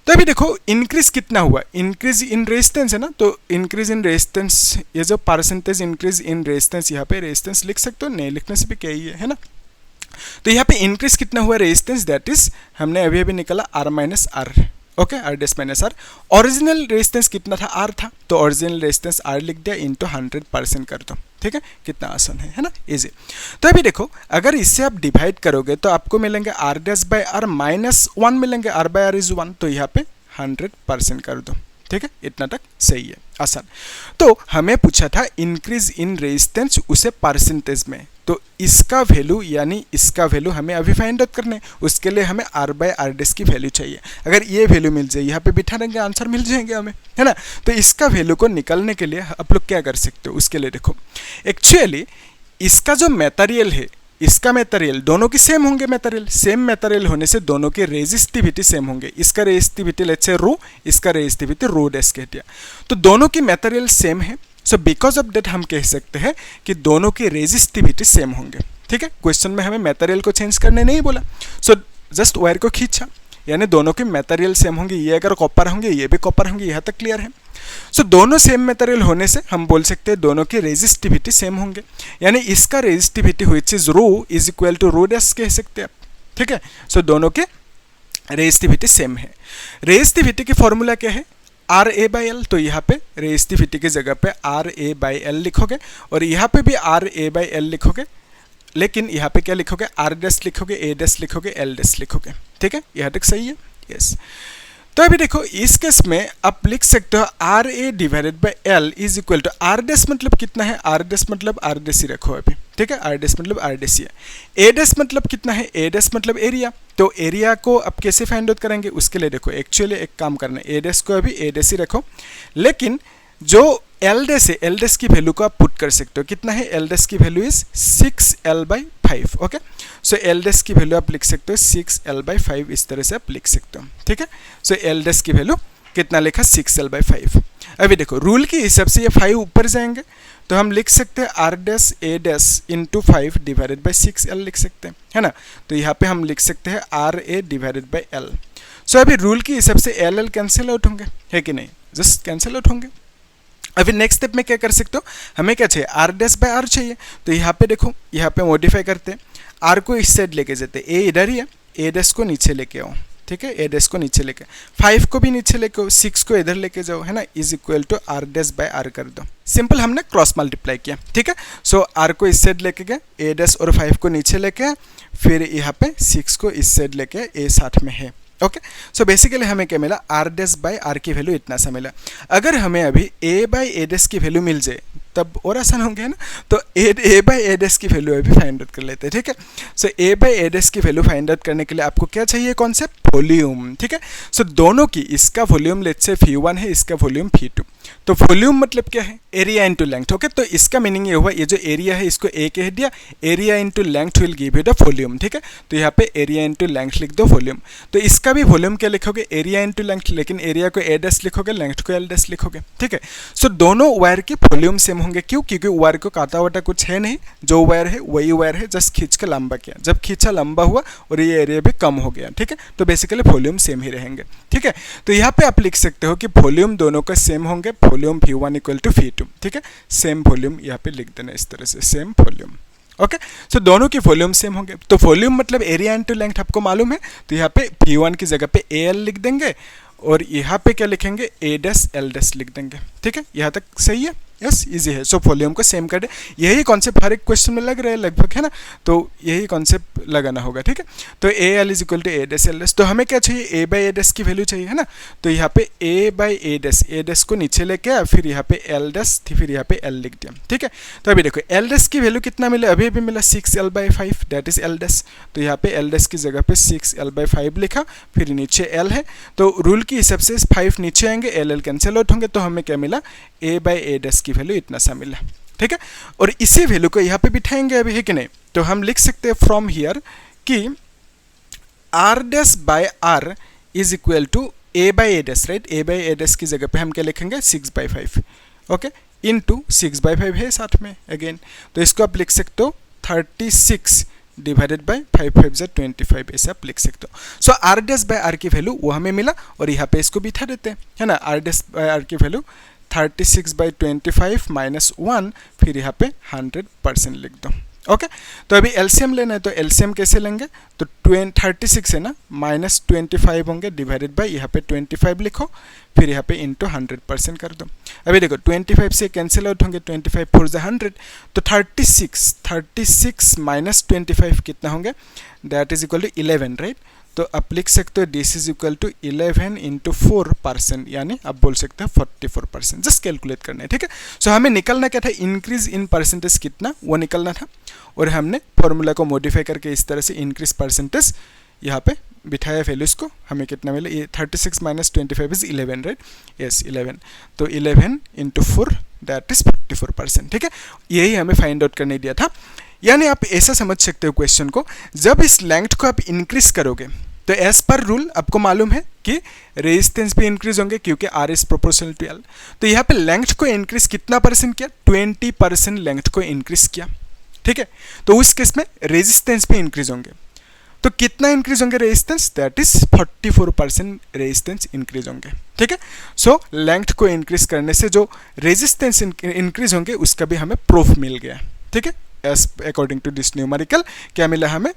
तो अभी देखो इंक्रीज कितना हुआ, इंक्रीज इन रेजिस्टेंस है ना, तो इंक्रीज इन रेजिस्टेंस, ये जो परसेंटेज इंक्रीज इन रेजिस्टेंस, यहाँ पे रेजिस्टेंस लिख सकते हो, नहीं लिखने से भी क्या ही है ना। तो यहाँ पे इंक्रीज कितना हुआ रेजिस्टेंस, दैट इज हमने अभी अभी निकाला R minus R, okay, R dash minus R. Original resistance कितना था आर था, तो ओरिजिनल रेजिस्टेंस आर लिख दिया इंटू 100% कर दो, ठीक है, कितना आसान है ना, इजी। तो अभी देखो अगर इससे आप डिवाइड करोगे तो आपको मिलेंगे R dash by R minus 1 मिलेंगे, आर बाय आर इज 1, तो यहाँ पे 100% कर दो, ठीक है, इतना तक सही है, आसान। तो हमें पूछा था इंक्रीज इन रेजिस्टेंस उसे परसेंटेज में, तो इसका वैल्यू यानी इसका वैल्यू हमें अभी फाइंड आउट करना है, उसके लिए हमें आर बाय आर डैश की वैल्यू चाहिए। अगर ये वैल्यू मिल जाए यहाँ पे बिठा देंगे आंसर मिल जाएंगे हमें, है ना। तो इसका वैल्यू को निकालने के लिए आप लोग क्या कर सकते हो, उसके लिए देखो एक्चुअली इसका जो मटेरियल है, इसका मटेरियल दोनों की सेम होंगे, मटेरियल सेम मटेरियल होने से दोनों के रेजिस्टिविटी सेम होंगे। इसका रेजिस्टिविटी लेट्स से रो, इसका रेजिस्टिविटी रो डैश कह दिया, तो दोनों की मटेरियल सेम है, सो बिकॉज ऑफ दैट हम कह सकते हैं कि दोनों की रेजिस्टिविटी सेम होंगे, ठीक है। क्वेश्चन में हमें मटेरियल को चेंज करने नहीं बोला, सो जस्ट वायर को खींचा, यानी दोनों के मटेरियल सेम होंगे, ये अगर कॉपर होंगे ये भी कॉपर होंगे, यहाँ तक क्लियर है। सो दोनों सेम मटेरियल होने से हम बोल सकते हैं दोनों की रेजिस्टिविटी सेम होंगे, यानी इसका resistivity which is rho is equal to rho dash कह सकते हैं आप, ठीक है। सो दोनों के रेजिस्टिविटी सेम है। रेजिस्टिविटी की फॉर्मूला क्या है आर ए बाई एल, तो यहाँ पे रेजिस्टिविटी की जगह पे आर ए बाई एल लिखोगे और यहाँ पे भी आर ए बाई एल लिखोगे, लेकिन यहाँ पे क्या लिखोगे आर डैश लिखोगे, ए डैश लिखोगे, एल डैश लिखोगे, ठीक है, यहाँ तक सही है, यस। तो अभी देखो इस केस में आप लिख सकते हो R A divided by L is equal to R dash मतलब कितना है, आर डैश मतलब आर डैश ही रखो अभी, ठीक है, आर डैश मतलब आर डैश ही है। ए डैश मतलब कितना है, ए डैश मतलब एरिया, तो एरिया को अब कैसे फाइंड आउट करेंगे, उसके लिए देखो एक्चुअली एक काम करना है, ए डैश को अभी ए डैश ही रखो, लेकिन जो एल डैश है एल डैश की वैल्यू को आप पुट कर सकते हो, कितना है एल डैश की value is 6L/5, okay. So L dash की वैल्यू आप लिख सकते हो 6L/5, इस तरह से आप लिख सकते हो, ठीक है। सो एल डैश की वैल्यू कितना लिखा 6L/5। अभी देखो रूल के हिसाब से ये 5 ऊपर जाएंगे तो हम लिख सकते हैं R dash A dash into 5 divided by 6L लिख सकते हैं, है ना। तो यहाँ पे हम लिख सकते हैं R A divided by L. So अभी रूल के हिसाब से एल एल कैंसिल आउट होंगे, है कि नहीं, जस्ट कैंसिल आउट होंगे। अभी नेक्स्ट स्टेप में क्या कर सकते हो, हमें क्या चाहिए आर डैश बाय आर चाहिए, तो यहाँ पे देखो यहाँ पे मॉडिफाई करते हैं, आर को इस साइड लेके जाते हैं, ए इधर ही है, ए डैश को नीचे लेके आओ, ठीक है, ए डैश को नीचे लेके 5 को भी नीचे लेके आओ, 6 को इधर लेके जाओ, है ना, is equal to R dash by R कर दो, सिंपल हमने क्रॉस मल्टीप्लाई किया, ठीक है। सो आर को इस साइड लेके गए, ए डैश और 5 को नीचे लेके, फिर यहाँ पे 6 को इस साइड लेके, ए साथ में है, ओके। सो बेसिकली हमें क्या मिला आर डैश बाय आर की वैल्यू इतना सा मिला। अगर हमें अभी ए बाय ए डैश की वैल्यू मिल जाए तब और आसान होंगे, है ना, तो ए बाय ए डैश की वैल्यू अभी फाइंड आउट कर लेते हैं, ठीक है। सो ए बाय ए डैश की वैल्यू फाइंड आउट करने के लिए आपको क्या चाहिए कॉन्सेप्ट वॉल्यूम, ठीक है। सो दोनों की, इसका वॉल्यूम लेट्स से V1 है, इसका वॉल्यूम V2, तो वॉल्यूम मतलब क्या है एरिया इंटू लेंथ, ओके। तो इसका मीनिंग ये हुआ ये जो एरिया है इसको ए कह दिया, area into length will give you the volume, ठीक है। तो यहाँ पे एरिया इंटू लेंथ लिख दो वॉल्यूम, तो इसका भी वॉल्यूम क्या लिखोगे एरिया इंटू लेंथ, लेकिन एरिया को ए डैश लिखोगे, लेंथ को एल डैश लिखोगे, ठीक है। सो दोनों वायर की वॉल्यूम सेम होंगे, क्यों, क्योंकि वायर को काटा वाटा कुछ है नहीं, जो वायर है वही वायर है, जस्ट खींच के लंबा किया, जब खींचा लंबा हुआ और ये एरिया भी कम हो गया, ठीक है। तो बेसिकली वॉल्यूम सेम ही रहेंगे, ठीक है। तो यहाँ पे आप लिख सकते हो कि वॉल्यूम दोनों का सेम होंगे, volume V1 equal to V2, ठीक है। सेम वॉल्यूम यहाँ पे लिख देना इस तरह से, सेम वॉल्यूम, ओके। सो दोनों की वॉल्यूम सेम होंगे, तो वॉल्यूम मतलब एरिया इंटू लेंथ आपको मालूम है, तो यहाँ पे V1 की जगह पे AL लिख देंगे और यहाँ पे क्या लिखेंगे ए डैश एल डैश लिख देंगे, ठीक है। यहाँ तक सही है, यस इजी है। सो वॉल्यूम को सेम कर दे, यही कॉन्सेप्ट हर एक क्वेश्चन में लग रहा है लगभग, है ना, तो यही कॉन्सेप्ट लगाना होगा, ठीक है। तो A L is equal to A dash L dash, तो हमें क्या चाहिए, ए बाई ए डैश की वैल्यू चाहिए, है ना। तो यहाँ पे ए बाई ए डैश को नीचे लेके आया, फिर यहाँ पे एल डैश थी, फिर यहाँ पे एल लिख दिया, ठीक है। तो अभी देखो एल डैश की वैल्यू कितना मिला, अभी अभी मिला 6l/5, that is L dash. तो यहाँ पे एल डैश की जगह पे 6l/5 लिखा, फिर नीचे एल है, तो रूल की हिसाब से 5 नीचे आएंगे, एल कैंसिल आउट होंगे, तो हमें क्या मिला, ए बाई ए डैश की वैल्यू इतना सा मिला, ठीक है। और इसी वैल्यू को यहाँ पे बिठाएंगे अभी, है कि नहीं। तो हम लिख सकते हैं फ्रॉम हियर कि R dash by R is equal to A by A dash, right. A by A dash की जगह पे हम क्या लिखेंगे, 6/5, ओके, इनटू 6/5 है साथ में अगेन, तो इसको आप लिख सकते हो 36 डिवाइडेड बाई 5×5=25, ऐसे आप लिख सकते हो। सो आर डैश बाय आर की वैल्यू वो हमें मिला, और यहाँ पे इसको बिठा देते हैं, है ना। आर डैश बाय आर की वैल्यू 36/25 माइनस 1, फिर यहाँ पे 100% लिख दो, ओके। तो अभी एलसीएम लेना है, तो एलसीएम कैसे लेंगे, तो 36 है ना, माइनस 25 होंगे, डिवाइडेड बाई यहाँ पे 25 लिखो, फिर यहाँ पे इंटू 100% कर दो। अभी देखो 25 से कैंसिल आउट होंगे, 25 4 ज़ा 100, तो 36 माइनस 25 कितना होंगे, that is equal to 11, right. तो आप लिख सकते हो this is equal to 11 into 4%, यानी आप बोल सकते हो 44%, जस्ट कैलकुलेट करना है, ठीक है। सो हमें निकलना क्या था, इंक्रीज इन परसेंटेज कितना, वो निकलना था, और हमने फॉर्मूला को मॉडिफाई करके इस तरह से इंक्रीज परसेंटेज यहाँ पे बिठाया वैल्यूज को, हमें कितना मिला, ये 36 माइनस 25 इज 11, राइट, यस 11, तो 11 इंटू 4 दैट इज 44%, ठीक है। यही हमें फाइंड आउट करने दिया था। यानी आप ऐसा समझ सकते हो क्वेश्चन को, जब इस लेंथ को आप इंक्रीज करोगे तो एज पर रूल आपको मालूम है कि रेजिस्टेंस भी इंक्रीज होंगे, क्योंकि R is proportional to L. तो यहाँ पे लेंथ को इंक्रीज कितना परसेंट किया, 20% लेंथ को इंक्रीज किया, ठीक है। तो उस केस में रेजिस्टेंस भी इंक्रीज होंगे, तो कितना इंक्रीज होंगे resistance, that is 44% resistance increase होंगे, ठीक है। सो लेंथ को इंक्रीज करने से जो रेजिस्टेंस इंक्रीज होंगे उसका भी हमें प्रूफ मिल गया, ठीक है। As according to this numerical क्या मिला हमें,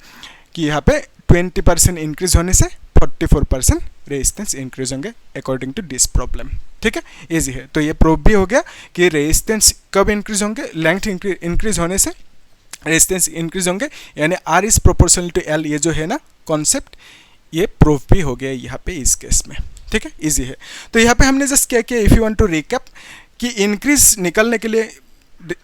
कि यहाँ पे 20% इंक्रीज होने से 44% रेजिस्टेंस इंक्रीज होंगे अकॉर्डिंग टू दिस प्रॉब्लम, ठीक है। इजी है, तो ये प्रूफ भी हो गया कि रेजिस्टेंस कब इंक्रीज होंगे, लेंथ इंक्रीज होने से रेजिस्टेंस इंक्रीज होंगे, यानी R is proportional to L, ये जो है ना कॉन्सेप्ट, ये प्रूफ भी हो गया यहाँ पे इस केस में, ठीक है। इजी है। तो यहाँ पे हमने जस्ट क्या किया, if you want to recap, कि इंक्रीज निकलने के लिए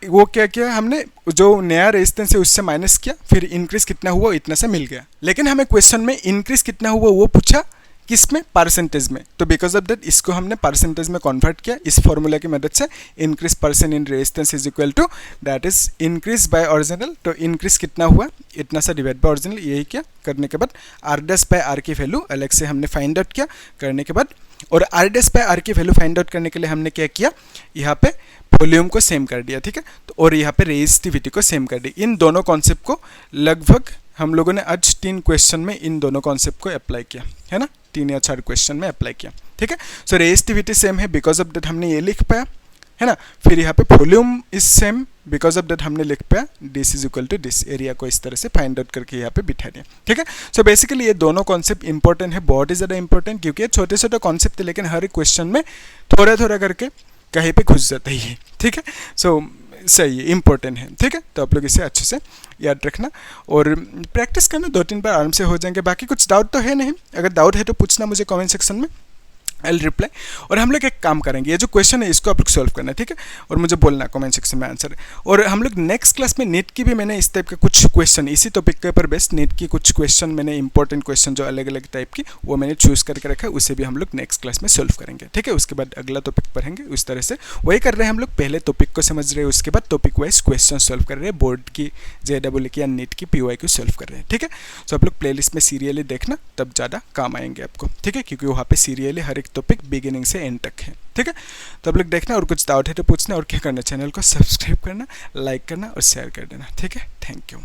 वो क्या किया हमने, जो नया रेजिस्टेंस है उससे माइनस किया, फिर इंक्रीज कितना हुआ इतना से मिल गया। लेकिन हमें क्वेश्चन में इंक्रीज कितना हुआ वो पूछा, किस में, परसेंटेज में, तो बिकॉज ऑफ दैट इसको हमने परसेंटेज में कन्वर्ट किया इस फॉर्मूला की मदद से। Increase percent in resistance is equal to that is increase by original, तो इंक्रीज कितना हुआ इतना सा डिवाइड बाय ओरिजिनल, यही किया। करने के बाद आर डैश बाय आर की वैल्यू अलग से हमने फाइंड आउट किया करने के बाद, और आर डैश बाय आर की वैल्यू फाइंड आउट करने के लिए हमने क्या किया, यहाँ पे वॉल्यूम को सेम कर दिया, ठीक है। तो और यहाँ पे रेजिस्टिविटी को सेम कर दी। इन दोनों कॉन्सेप्ट को लगभग हम लोगों ने आज 3 क्वेश्चन में इन दोनों कॉन्सेप्ट को अप्लाई किया, है ना, 3 या 4 क्वेश्चन में अप्लाई किया, ठीक है। सो रेजिस्टिविटी सेम है, बिकॉज ऑफ दैट हमने ये लिख पाया, है ना। फिर यहाँ पे volume is same, because of that हमने लिख पाया this is equal to this, area को इस तरह से फाइंड आउट करके यहाँ पे बिठा दिया, ठीक है। सो बेसिकली ये दोनों कॉन्सेप्ट इंपॉर्टेंट है, बहुत ही ज़्यादा इंपॉर्टेंट, क्योंकि ये छोटे छोटे कॉन्सेप्ट है, लेकिन हर एक क्वेश्चन में थोड़ा थोड़ा करके कहीं पे घुस जाता ही है, ठीक है। सो सही है, इंपॉर्टेंट है, ठीक है। तो आप लोग इसे अच्छे से याद रखना और प्रैक्टिस करना, 2-3 बार आराम से हो जाएंगे। बाकी कुछ डाउट तो है नहीं, अगर डाउट है तो पूछना मुझे कमेंट सेक्शन में, आई विल रिप्लाई। और हम लोग एक काम करेंगे, ये जो क्वेश्चन है इसको आप लोग सॉल्व करना है, ठीक है, और मुझे बोलना कमेंट सेक्शन में आंसर। और हम लोग नेक्स्ट क्लास में नीट की भी मैंने इस टाइप का कुछ क्वेश्चन, इसी टॉपिक के ऊपर बेस्ड नीट की कुछ क्वेश्चन मैंने इंपॉर्टेंट क्वेश्चन जो अलग अलग टाइप की वो मैंने चूज़ करके रखा है, उसे भी हम लोग नेक्स्ट क्लास में सॉल्व करेंगे, ठीक है। उसके बाद अगला टॉपिक पढ़ेंगे, उस तरह से वही कर रहे हैं हम लोग, पहले टॉपिक को समझ रहे हैं, उसके बाद टॉपिक वाइज क्वेश्चन सॉल्व कर रहे हैं, बोर्ड की JEE की या नीट की PY को सॉल्व कर रहे हैं, ठीक है। सो आप लोग प्लेलिस्ट में सीरियली देखना, तब ज़्यादा काम आएंगे आपको, ठीक है, क्योंकि वहाँ पे सीरियली हर एक टॉपिक बिगिनिंग से एंड तक है, ठीक है। तो आप लोग देखना, और कुछ डाउट है तो पूछना, और क्या करना, चैनल को सब्सक्राइब करना, लाइक करना और शेयर कर देना, ठीक है। Thank you.